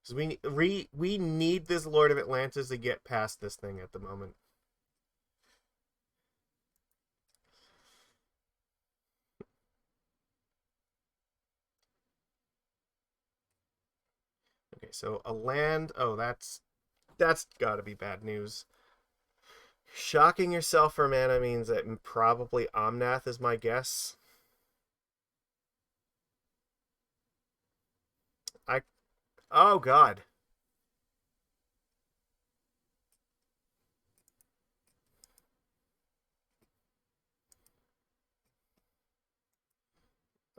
Because we need this Lord of Atlantis to get past this thing at the moment. Okay, so a land. Oh, that's gotta be bad news. Shocking yourself for mana means that probably Omnath is my guess. Oh god.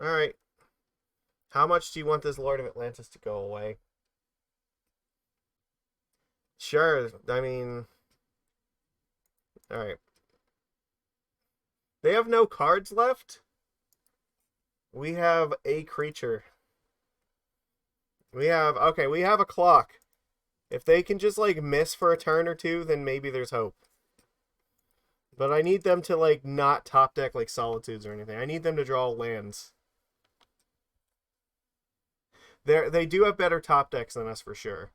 Alright. How much do you want this Lord of Atlantis to go away? Sure, I mean... Alright. They have no cards left? We have a creature. We have a clock. If they can just, like, miss for a turn or two, then maybe there's hope. But I need them to, like, not top deck, like, Solitudes or anything. I need them to draw lands. They do have better top decks than us for sure.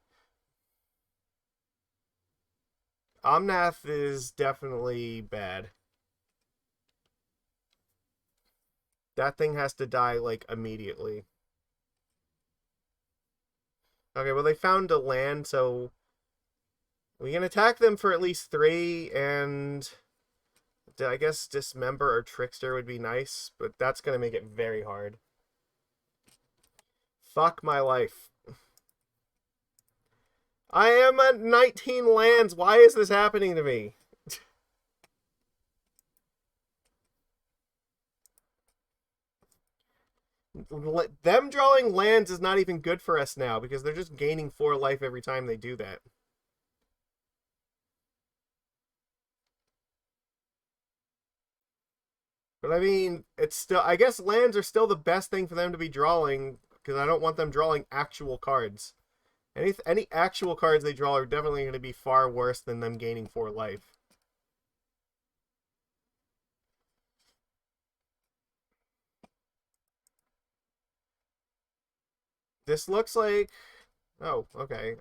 Omnath is definitely bad. That thing has to die, like, immediately. Okay, well, they found a land, so we can attack them for at least 3, and I guess Dismember or Trickster would be nice, but that's going to make it very hard. Fuck my life. I am at 19 lands. Why is this happening to me? Them drawing lands is not even good for us now because they're just gaining 4 life every time they do that. But I mean, it's still... I guess lands are still the best thing for them to be drawing because I don't want them drawing actual cards. Any actual cards they draw are definitely going to be far worse than them gaining 4 life. This looks like... Oh, okay.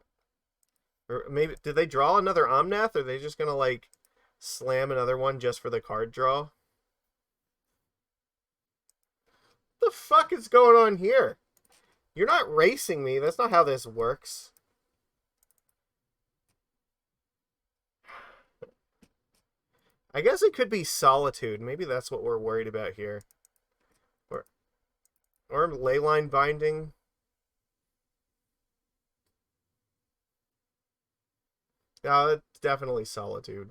Or maybe... Did they draw another Omnath, or are they just gonna, like, slam another one just for the card draw? What the fuck is going on here? You're not racing me. That's not how this works. I guess it could be Solitude. Maybe that's what we're worried about here. Or Leyline Binding. No, it's definitely Solitude.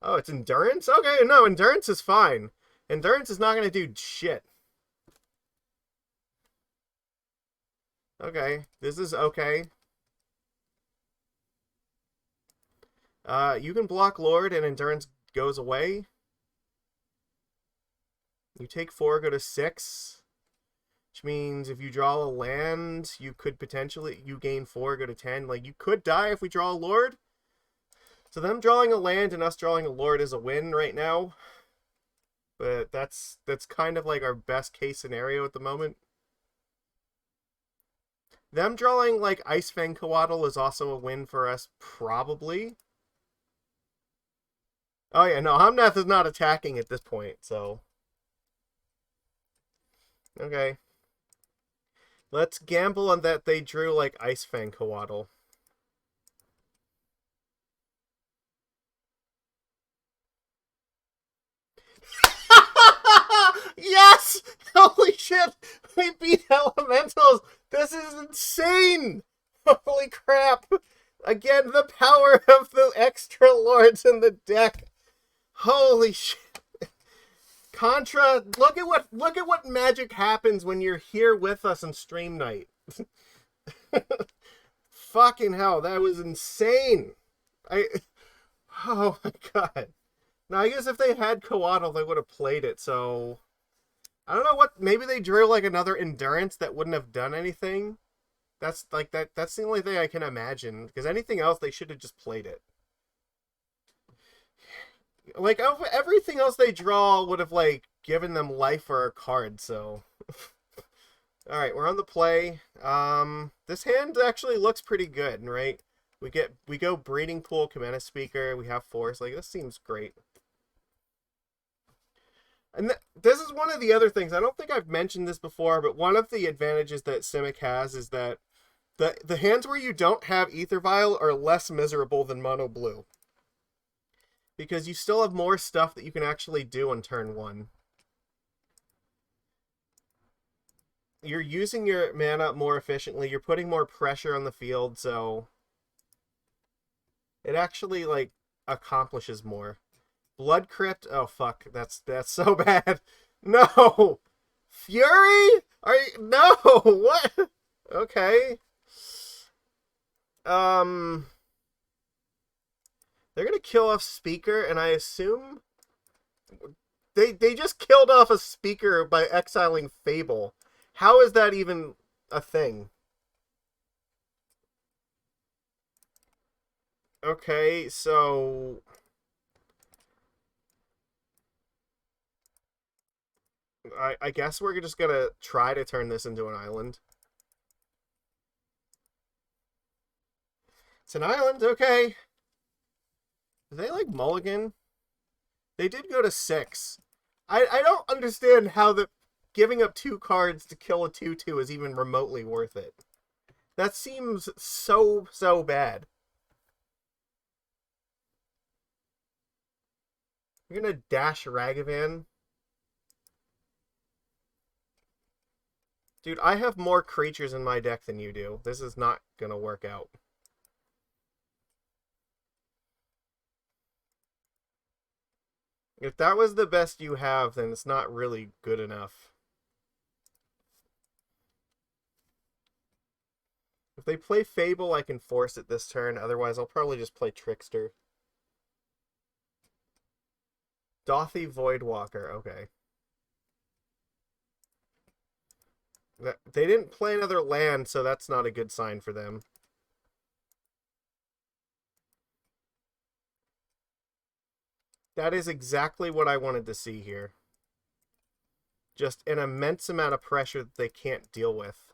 Oh, it's Endurance? Okay, no, Endurance is fine. Endurance is not going to do shit. Okay, this is okay. You can block Lord and Endurance goes away. You take 4, go to 6. Which means if you draw a land, you could potentially... You gain 4, go to 10. Like, you could die if we draw a Lord. So them drawing a land and us drawing a Lord is a win right now. But that's kind of like our best case scenario at the moment. Them drawing like Icefang Coatl is also a win for us, probably. Oh yeah, no, Omnath is not attacking at this point, so... Okay. Let's gamble on that they drew like Icefang Coatl. Yes! Holy shit! We beat Elementals! This is insane! Holy crap! Again, the power of the extra lords in the deck. Holy shit! Contra, look at what magic happens when you're here with us on stream night. Fucking hell, that was insane. Oh my god. Now I guess if they had Coatl, they would have played it. So I don't know what. Maybe they drew like another Endurance that wouldn't have done anything. That's like that. That's the only thing I can imagine. Because anything else, they should have just played it. Like everything else they draw would have like given them life for a card. So, all right, we're on the play. This hand actually looks pretty good, right? We go Breeding Pool, Kumena Speaker. We have Force. Like this seems great. And this is one of the other things. I don't think I've mentioned this before, but one of the advantages that Simic has is that the hands where you don't have Aether Vial are less miserable than Mono Blue. Because you still have more stuff that you can actually do on turn 1. You're using your mana more efficiently. You're putting more pressure on the field, so it actually, like, accomplishes more. Blood Crypt? Oh, fuck. That's so bad. No! Fury? Are you... No! What? Okay. They're gonna kill off Speaker, and I assume... They just killed off a Speaker by exiling Fable. How is that even a thing? Okay, so... I guess we're just gonna try to turn this into an island. It's an island, okay. Did they like mulligan? They did go to 6. I don't understand how giving up 2 cards to kill a 2/2 is even remotely worth it. That seems so bad. You're gonna dash Ragavan? Dude, I have more creatures in my deck than you do. This is not gonna work out. If that was the best you have, then it's not really good enough. If they play Fable, I can force it this turn. Otherwise, I'll probably just play Trickster. Dothy Voidwalker, okay. They didn't play another land, so that's not a good sign for them. That is exactly what I wanted to see here. Just an immense amount of pressure that they can't deal with.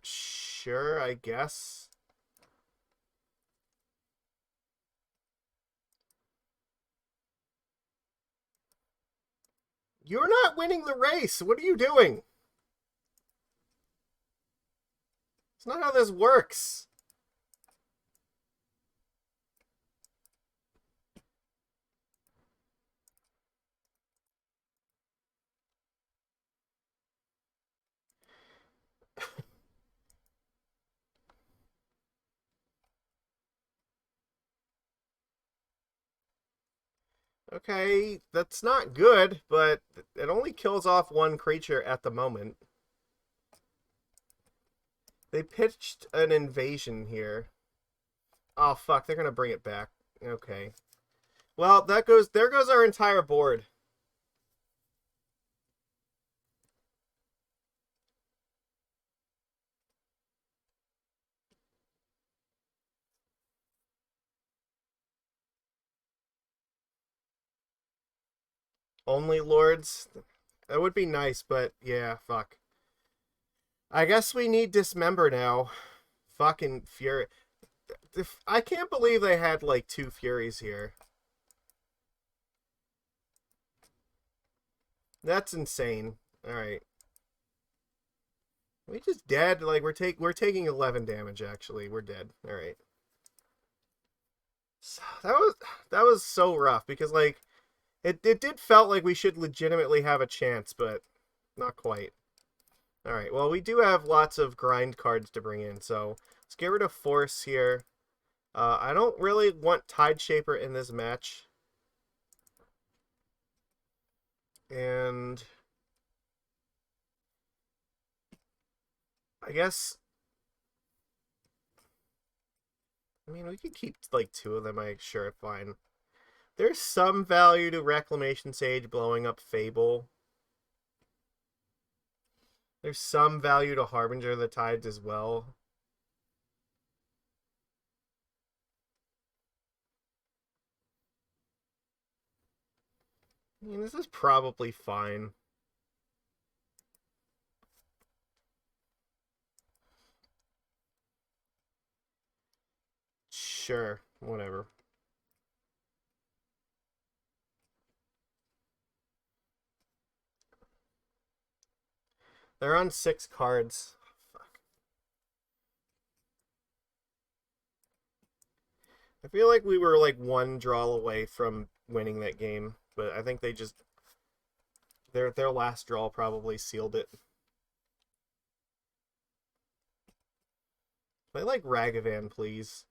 Sure, I guess. You're not winning the race. What are you doing? It's not how this works. Okay, that's not good, but it only kills off one creature at the moment. They pitched an invasion here. Oh fuck, they're gonna bring it back. Okay. Well, there goes our entire board. Only lords. That would be nice, but yeah, fuck. I guess we need Dismember now. Fucking Fury. I can't believe they had like two Furies here. That's insane. All right. We just dead. Like we're taking 11 damage actually. We're dead. All right. So that was so rough because like it did felt like we should legitimately have a chance, but not quite. All right. Well, we do have lots of grind cards to bring in, so let's get rid of Force here. I don't really want Tide Shaper in this match. And I guess, I mean, we could keep like two of them. Sure, fine. There's some value to Reclamation Sage blowing up Fable. There's some value to Harbinger of the Tides as well. I mean, this is probably fine. Sure, whatever. They're on 6 cards. Fuck. I feel like we were like one draw away from winning that game, but I think they just their last draw probably sealed it. Play like Ragavan, please.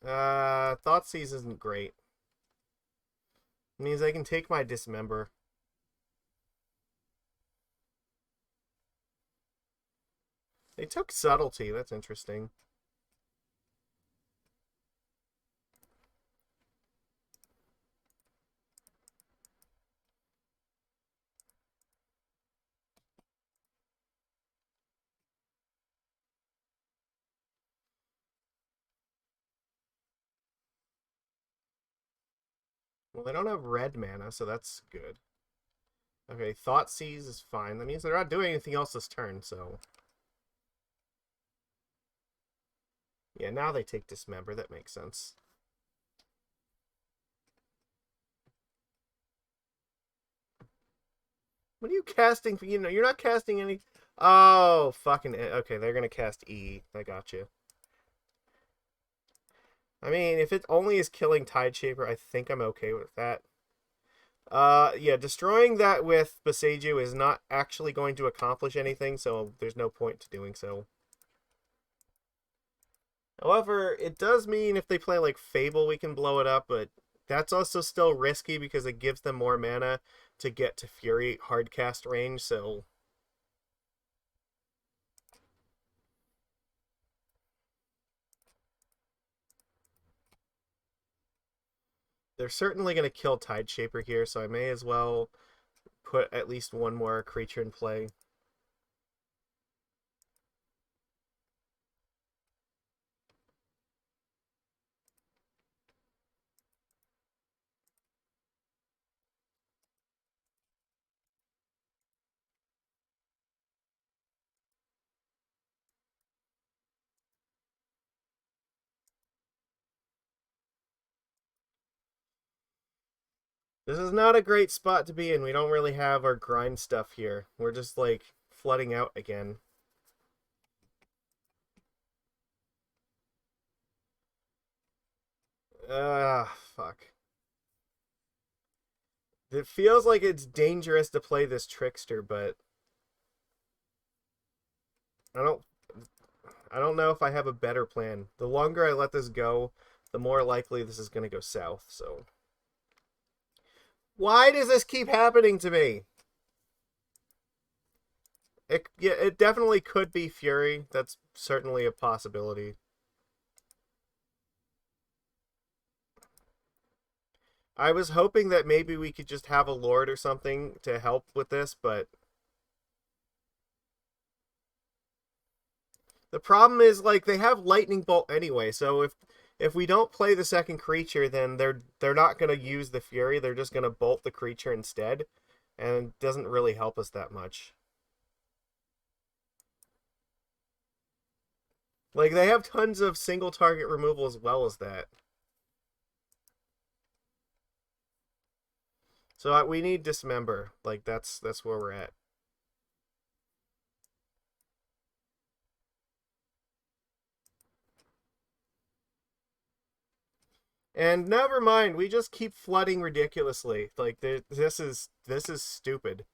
Thoughtseize isn't great. It means I can take my Dismember. They took Subtlety. That's interesting. Well, they don't have red mana, so that's good. Okay, Thoughtseize is fine. That means they're not doing anything else this turn, so... Yeah, now they take Dismember. That makes sense. What are you casting? You know, you're not casting any... Oh, fucking... Okay, they're gonna cast E. I got you. I mean, if it only is killing Tide Shaper, I think I'm okay with that. Yeah, destroying that with Boseiju is not actually going to accomplish anything, so there's no point to doing so. However, it does mean if they play like Fable, we can blow it up, but that's also still risky because it gives them more mana to get to Fury hardcast range, so... They're certainly going to kill Tide Shaper here, so I may as well put at least one more creature in play. This is not a great spot to be in. We don't really have our grind stuff here. We're just like flooding out again. Fuck. It feels like it's dangerous to play this trickster, but I don't I don't know if I have a better plan. The longer I let this go, the more likely this is going to go south, so why does this keep happening to me? It definitely could be Fury. That's certainly a possibility. I was hoping that maybe we could just have a Lord or something to help with this, but the problem is like they have Lightning Bolt anyway, so if we don't play the second creature, then they're not going to use the Fury. They're just going to bolt the creature instead, and it doesn't really help us that much. Like they have tons of single target removal as well as that. So we need Dismember. Like that's where we're at. And never mind, we just keep flooding ridiculously. Like this is stupid.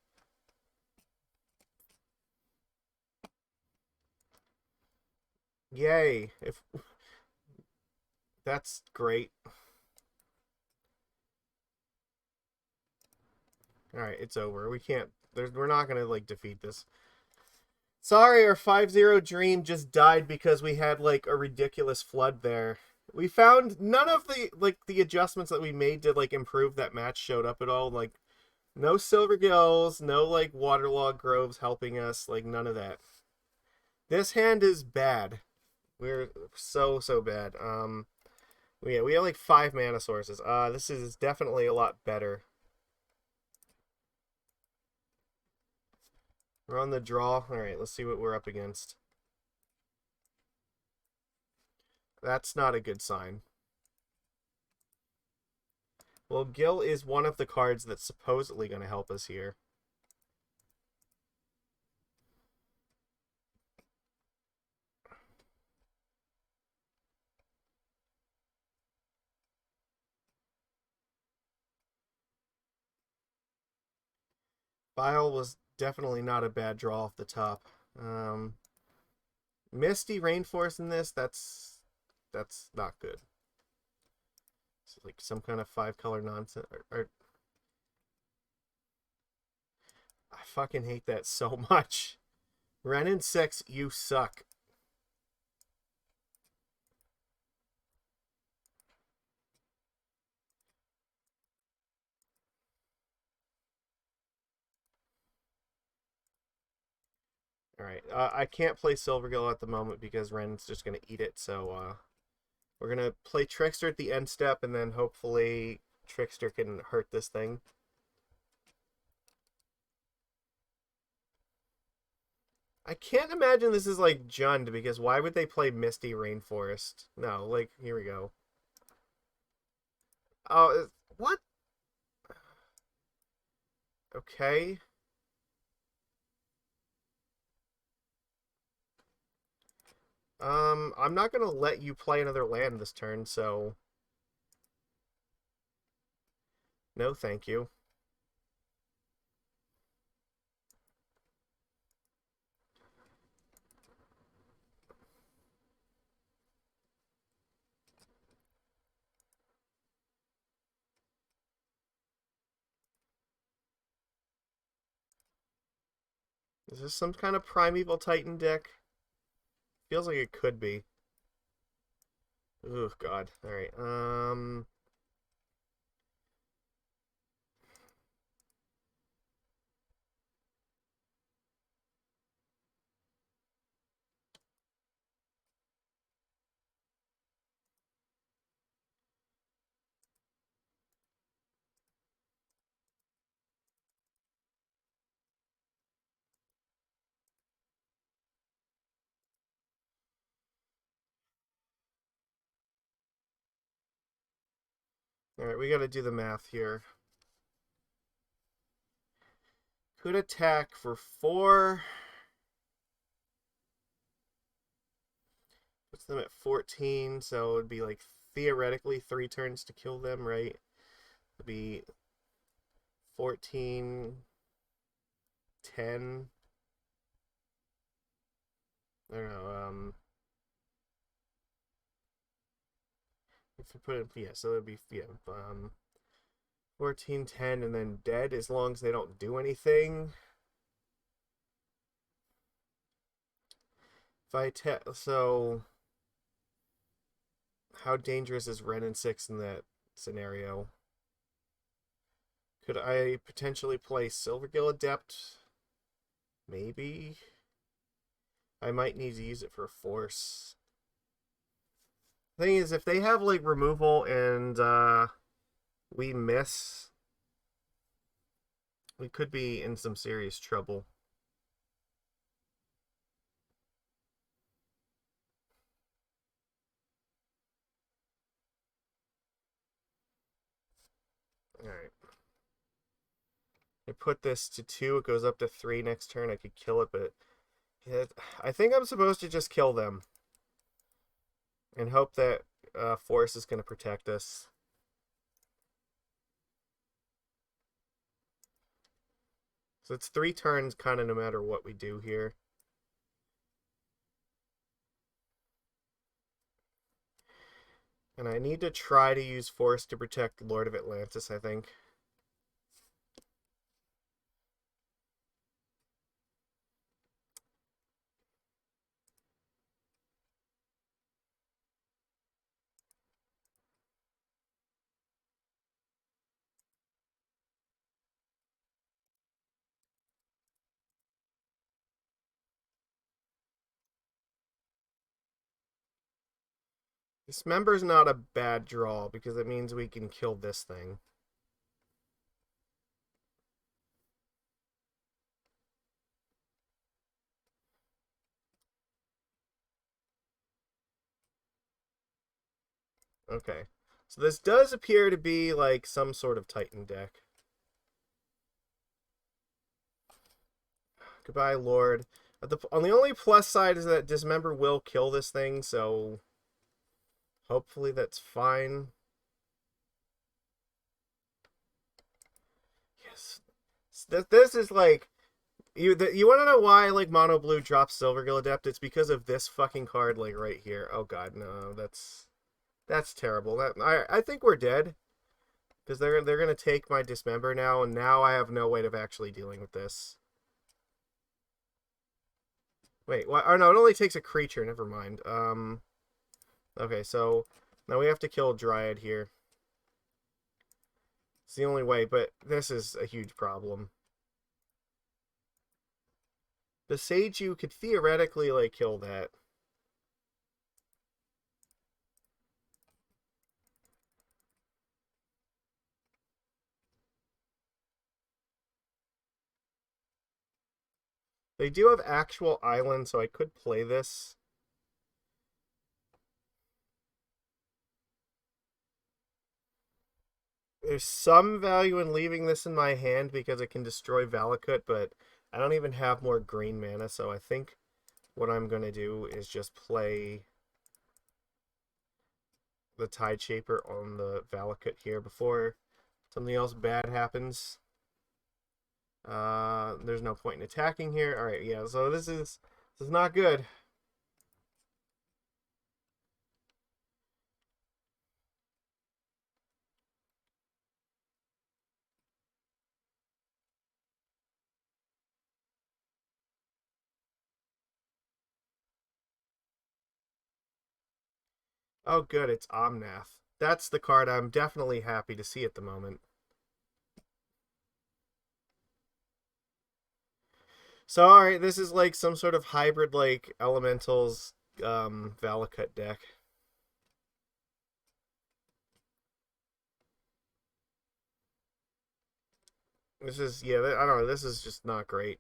Yay! If that's great. All right, it's over. We can't. We're not gonna like defeat this. Sorry, our 5-0 dream just died because we had like a ridiculous flood there. We found none of the adjustments that we made to like improve that match showed up at all. Like no Silvergills, no like Waterlogged Groves helping us, like none of that. This hand is bad. We're so bad. We have like 5 mana sources. This is definitely a lot better. We're on the draw. All right, let's see what we're up against. That's not a good sign. Well, Gil is one of the cards that's supposedly going to help us here. Vial was definitely not a bad draw off the top. Misty Rainforest in this, that's not good. It's like some kind of 5-color nonsense. I fucking hate that so much. Ren and 6, you suck. Alright, I can't play Silvergill at the moment because Ren's just going to eat it, so we're going to play Trickster at the end step, and then hopefully Trickster can hurt this thing. I can't imagine this is like Jund, because why would they play Misty Rainforest? No, like, here we go. Oh, what? Okay. I'm not gonna let you play another land this turn, so no thank you. Is this some kind of Primeval Titan deck? Feels like it could be. Oh god. Alright. Alright, we gotta do the math here. Could attack for 4. Puts them at 14, so it would be like theoretically 3 turns to kill them, right? It would be 14, 10. I don't know. If you put it, yeah, so it would be, yeah, 14, 10, and then dead as long as they don't do anything. So how dangerous is Ren and 6 in that scenario? Could I potentially play Silvergill Adept? Maybe. I might need to use it for Force. Thing is, if they have like removal and we miss, we could be in some serious trouble. Alright. I put this to 2, it goes up to 3 next turn. I could kill it, but I think I'm supposed to just kill them. And hope that Force is going to protect us. So it's 3 turns kind of no matter what we do here. And I need to try to use Force to protect Lord of Atlantis, I think. Dismember's not a bad draw because it means we can kill this thing. Okay. So this does appear to be like some sort of Titan deck. Goodbye, Lord. On the only plus side is that Dismember will kill this thing, so hopefully that's fine. Yes. This is like you want to know why like Mono Blue drops Silvergill Adept? It's because of this fucking card like right here. Oh god, no. That's terrible. I think we're dead. Because they're gonna take my Dismember now, and now I have no way of actually dealing with this. Wait, what? Oh no, it only takes a creature. Never mind. Okay, so now we have to kill Dryad here. It's the only way, but this is a huge problem. Boseiju could theoretically like kill that. They do have actual islands, so I could play this. There's some value in leaving this in my hand because it can destroy Valakut, but I don't even have more green mana, so I think what I'm going to do is just play the Tide Shaper on the Valakut here before something else bad happens. There's no point in attacking here. Alright, yeah, so this is not good. Oh, good, it's Omnath. That's the card I'm definitely happy to see at the moment. So, alright, this is like some sort of hybrid, like, Elementals, Valakut deck. This is, yeah, I don't know, this is just not great.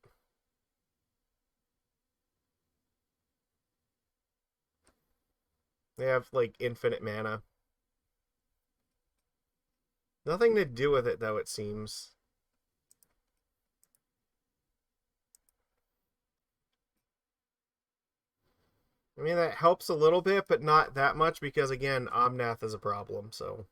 They have, like, infinite mana. Nothing to do with it, though, it seems. I mean, that helps a little bit, but not that much because, again, Omnath is a problem, so...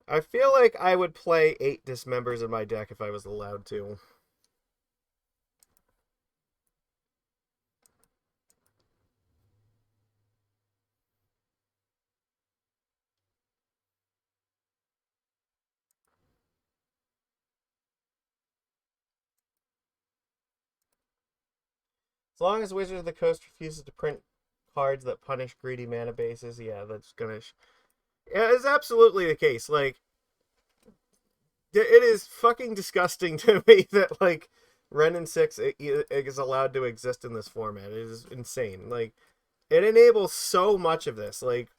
I feel like I would play 8 Dismembers in my deck if I was allowed to. As long as Wizard of the Coast refuses to print cards that punish greedy mana bases, yeah, that's gonna... Yeah, it's absolutely the case. Like, it is fucking disgusting to me that, like, Wrenn and 6 is allowed to exist in this format. It is insane. Like, it enables so much of this. Like,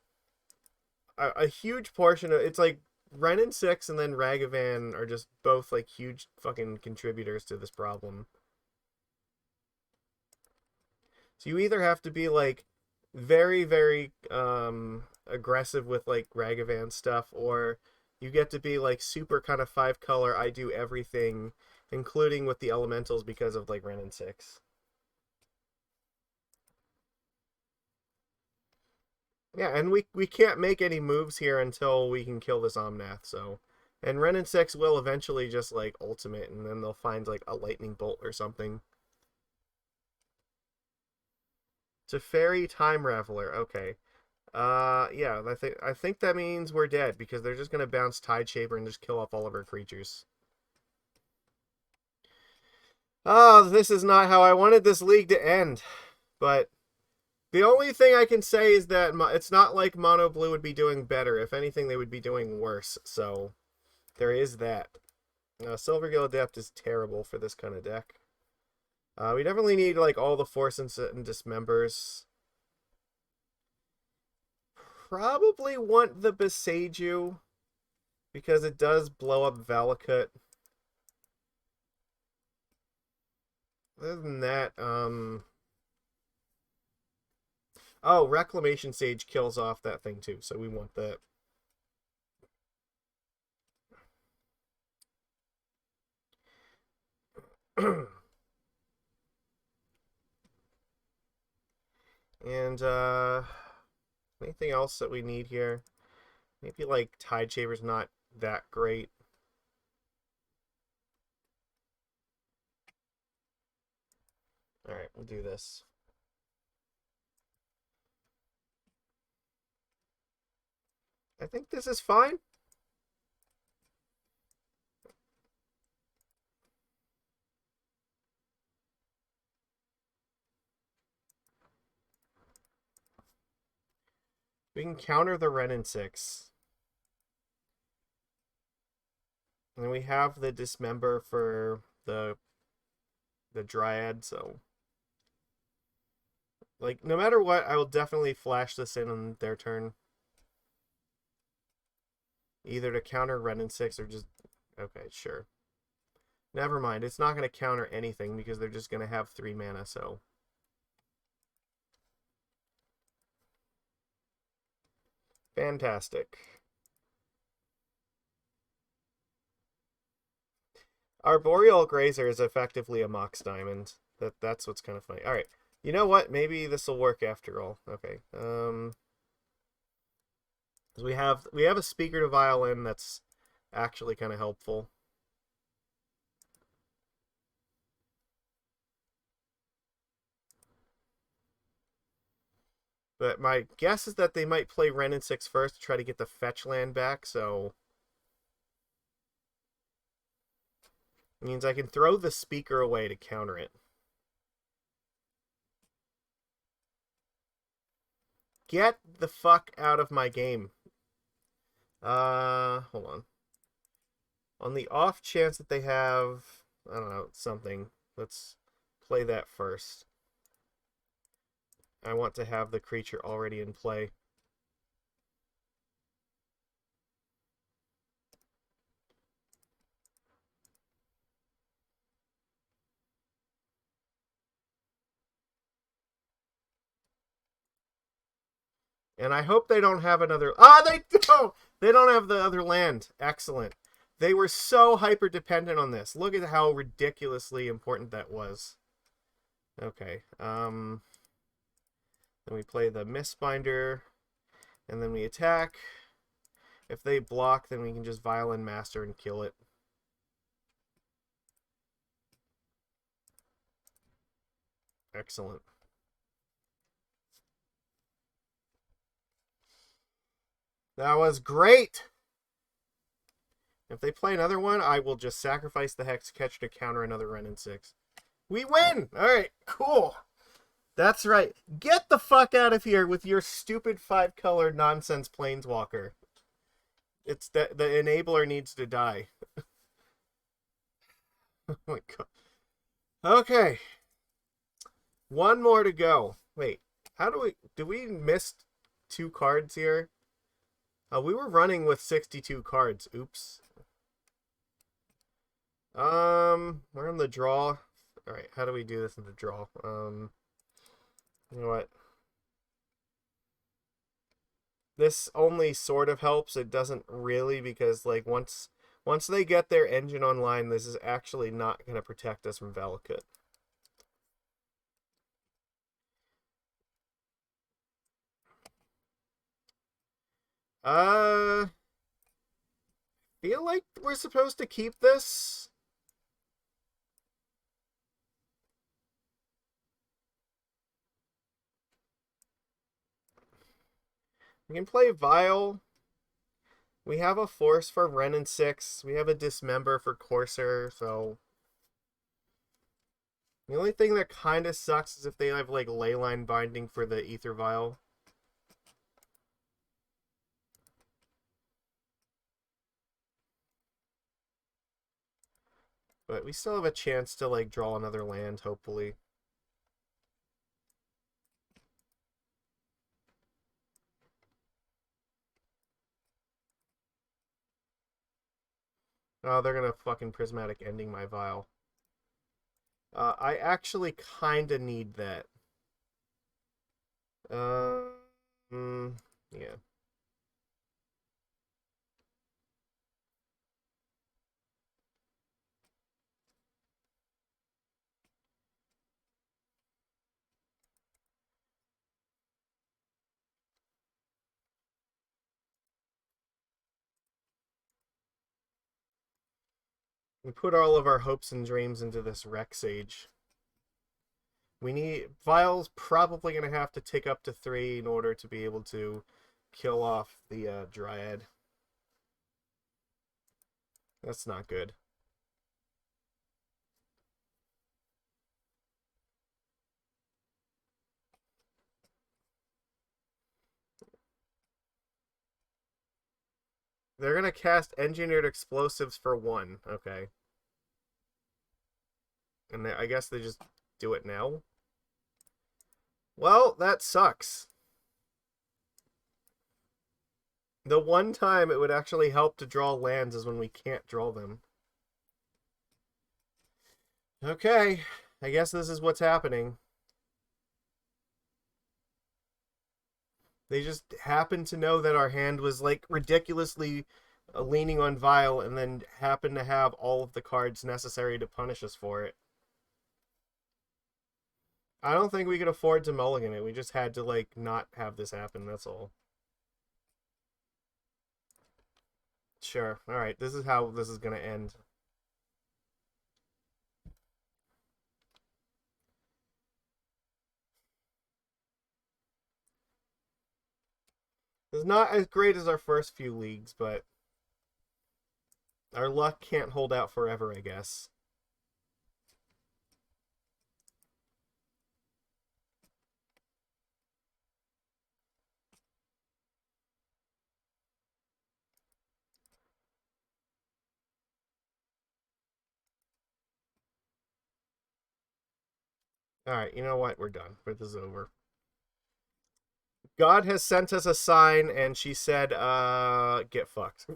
a huge portion of... It's like, Wrenn and 6 and then Ragavan are just both, like, huge fucking contributors to this problem. So you either have to be, like, very, very aggressive with, like, Ragavan stuff, or you get to be, like, super kind of 5-color, I do everything, including with the elementals because of, like, Wrenn and 6. Yeah, and we can't make any moves here until we can kill this Omnath, so... And Wrenn and 6 will eventually just, like, ultimate, and then they'll find, like, a lightning bolt or something. Teferi Time Raveler, okay. Yeah, I think that means we're dead, because they're just gonna bounce Tideshaper and just kill off all of our creatures. Oh, this is not how I wanted this league to end. But the only thing I can say is that it's not like Mono Blue would be doing better. If anything, they would be doing worse. So there is that. Silvergill Adept is terrible for this kind of deck. We definitely need, like, all the Force and Dismembers. Probably want the Boseiju, because it does blow up Valakut. Other than that, oh, Reclamation Sage kills off that thing too, so we want that. And, anything else that we need here? Maybe, like, Tideshaper's not that great. Alright, we'll do this. I think this is fine. We can counter the Wrenn and 6. And we have the Dismember for the Dryad, so... Like, no matter what, I will definitely flash this in on their turn. Either to counter Wrenn and 6 or just... Okay, sure. Never mind, it's not going to counter anything because they're just going to have 3 mana, so... Fantastic. Arboreal Grazer is effectively a Mox Diamond. That's what's kind of funny. Alright, you know what? Maybe this will work after all. Okay, we have a speaker to violin that's actually kind of helpful. But my guess is that they might play Wrenn and 6 first to try to get the fetch land back, so... It means I can throw the speaker away to counter it. Get the fuck out of my game. Hold on. On the off chance that they have, I don't know, something, let's play that first. I want to have the creature already in play. And I hope they don't have another... Ah, they don't! They don't have the other land. Excellent. They were so hyper dependent on this. Look at how ridiculously important that was. Okay. Then we play the Mistbinder, and then we attack. If they block, then we can just Violin Master and kill it. Excellent. That was great! If they play another one, I will just sacrifice the Hexcatcher to counter another Renin 6. We win! Alright, cool. That's right. Get the fuck out of here with your stupid 5-color nonsense Planeswalker. It's the enabler needs to die. Oh my god. Okay. One more to go. Wait, how do we miss 2 cards here? We were running with 62 cards. Oops. We're in the draw. Alright, how do we do this in the draw? You know what? This only sort of helps. It doesn't really, because like once they get their engine online, this is actually not going to protect us from Valakut. Feel like we're supposed to keep this. We can play Vial. We have a Force for Renin 6. We have a Dismember for Courser, so... The only thing that kind of sucks is if they have, like, Leyline Binding for the Aether Vial. But we still have a chance to, like, draw another land, hopefully. Oh, they're gonna fucking Prismatic Ending my Vial. I actually kind of need that. Yeah. We put all of our hopes and dreams into this Reclamation Sage. We need... Vial's probably going to have to tick up to 3 in order to be able to kill off the Dryad. That's not good. They're going to cast Engineered Explosives for 1. Okay. And I guess they just do it now? Well, that sucks. The one time it would actually help to draw lands is when we can't draw them. Okay, I guess this is what's happening. They just happened to know that our hand was like ridiculously leaning on Vial, and then happened to have all of the cards necessary to punish us for it. I don't think we could afford to mulligan it. We just had to like not have this happen, that's all. Sure. Alright, this is how this is gonna end. It's not as great as our first few leagues, but our luck can't hold out forever, I guess. Alright, you know what? We're done. This is over. God has sent us a sign, and she said, get fucked.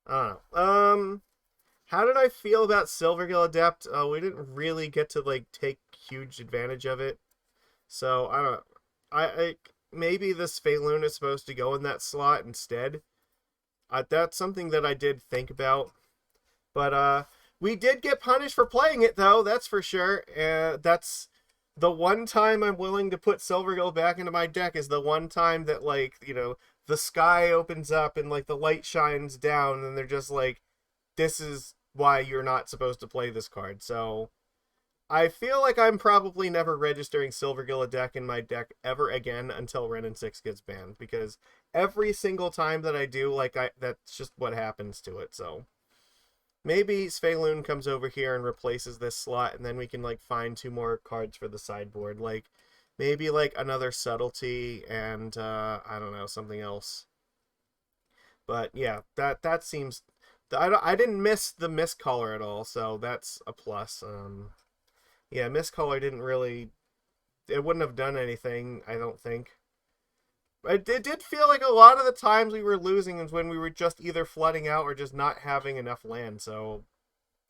I don't know. How did I feel about Silvergill Adept? We didn't really get to, like, take huge advantage of it. So, I don't know. I maybe this Svyelun is supposed to go in that slot instead. That's something that I did think about. But we did get punished for playing it, though, that's for sure. That's the one time I'm willing to put Silvergill back into my deck, is the one time that, like, the sky opens up and, like, the light shines down, and they're just like, this is why you're not supposed to play this card. So I feel like I'm probably never registering Silvergill Adept in my deck ever again until Wrenn and 6 gets banned, because every single time that I do, like, that's just what happens to it. So maybe Svyelun comes over here and replaces this slot, and then we can, like, find 2 more cards for the sideboard. Like, maybe, like, another Subtlety and, I don't know, something else. But, yeah, that seems... I didn't miss the Mistcaller at all, so that's a plus. Yeah, Mistcaller didn't really... It wouldn't have done anything, I don't think. It did feel like a lot of the times we were losing is when we were just either flooding out or just not having enough land. So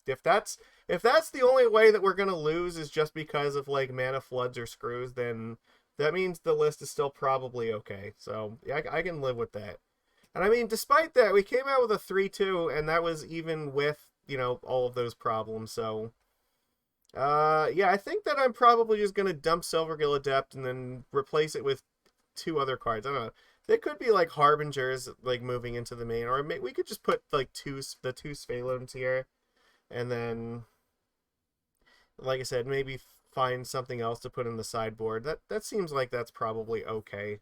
if that's the only way that we're gonna lose is just because of, like, mana floods or screws, then that means the list is still probably okay. So yeah, I can live with that. And I mean, despite that, we came out with a 3-2, and that was even with, all of those problems. So yeah, I think that I'm probably just gonna dump Silvergill Adept and then replace it with 2 other cards. I don't know. They could be like Harbingers, like, moving into the main, or we could just put, like, the 2 Svyelun's here, and then, like I said, maybe find something else to put in the sideboard. That seems like that's probably okay.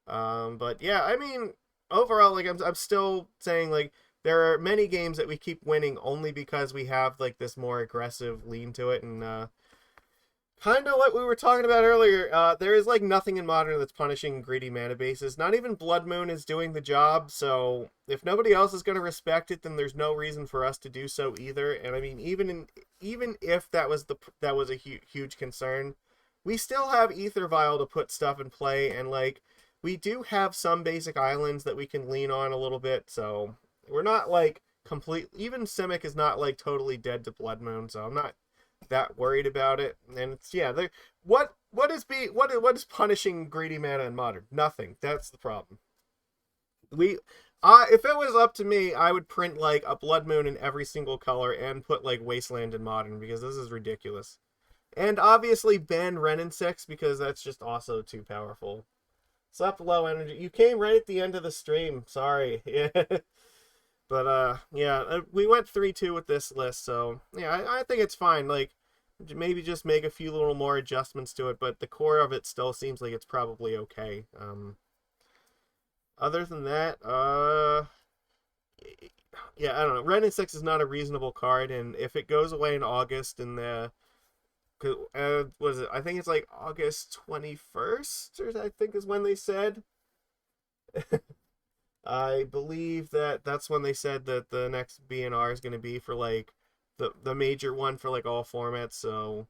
But yeah, I mean, overall, like, I'm still saying, like, there are many games that we keep winning only because we have, like, this more aggressive lean to it, and kind of what we were talking about earlier, there is, like, nothing in Modern that's punishing greedy mana bases. Not even Blood Moon is doing the job, so if nobody else is going to respect it, then there's no reason for us to do so either. And I mean, even if that was a huge concern, we still have Aether Vial to put stuff in play, and, like, we do have some basic islands that we can lean on a little bit, so we're not, like, even Simic is not, like, totally dead to Blood Moon, so I'm not that worried about it. And it's, yeah, what is punishing greedy mana in Modern? Nothing. That's the problem. If it was up to me, I would print, like, a Blood Moon in every single color and put, like, Wasteland in Modern, because this is ridiculous. And obviously ban Wrenn and 6, because that's just also too powerful. Slept low energy. You came right at the end of the stream. Sorry. Yeah. But, yeah, we went 3-2 with this list, so, yeah, I think it's fine. Like, maybe just make a few little more adjustments to it, but the core of it still seems like it's probably okay. Other than that, yeah, I don't know. Wrenn and 6 is not a reasonable card, and if it goes away in August, and what is it? I think it's, like, August 21st, or I think is when they said. I believe that's when they said that the next BNR is going to be for, like, the major one for, like, all formats. So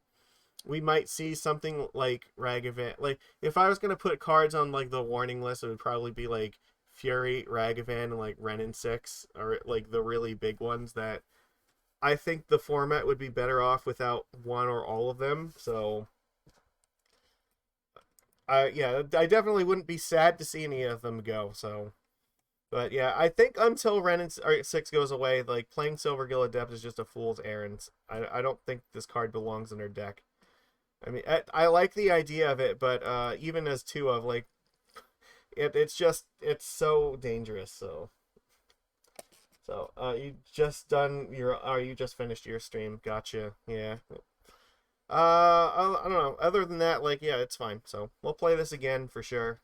we might see something like Ragavan. Like, if I was going to put cards on, like, the warning list, it would probably be, like, Fury, Ragavan, and, like, Wrenn and 6, or, like, the really big ones that I think the format would be better off without one or all of them. So yeah, I definitely wouldn't be sad to see any of them go. So, but yeah, I think until Wrenn and 6 goes away, like, playing Silvergill Adept is just a fool's errand. I don't think this card belongs in our deck. I mean, I like the idea of it, but even as 2 of, like, it's so dangerous. So you just finished your stream? Gotcha. Yeah. I don't know. Other than that, like, yeah, it's fine. So we'll play this again for sure.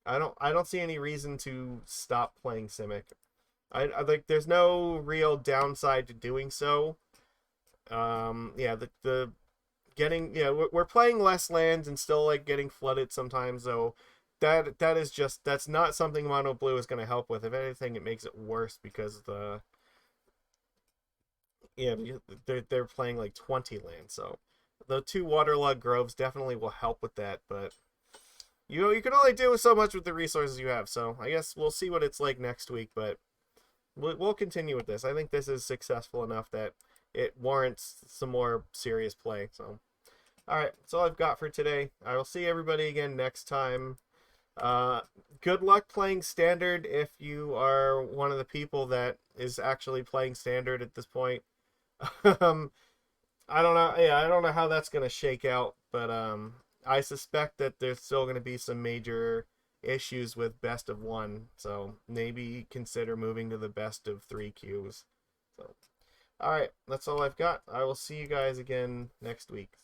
I don't see any reason to stop playing Simic. I like, there's no real downside to doing so. Yeah, the getting, yeah, we're playing less lands and still, like, getting flooded sometimes, so that is just, that's not something Mono Blue is going to help with. If anything, it makes it worse, because they're playing, like, 20 lands, so the 2 Waterlogged Groves definitely will help with that, but you can only do so much with the resources you have, so I guess we'll see what it's like next week, but we'll continue with this. I think this is successful enough that it warrants some more serious play, so. Alright, that's all I've got for today. I will see everybody again next time. good luck playing Standard if you are one of the people that is actually playing Standard at this point. um, I don't know. Yeah, I don't know how that's gonna shake out, but I suspect that there's still gonna be some major issues with best of one. So maybe consider moving to the best of three queues. So, all right, that's all I've got. I will see you guys again next week.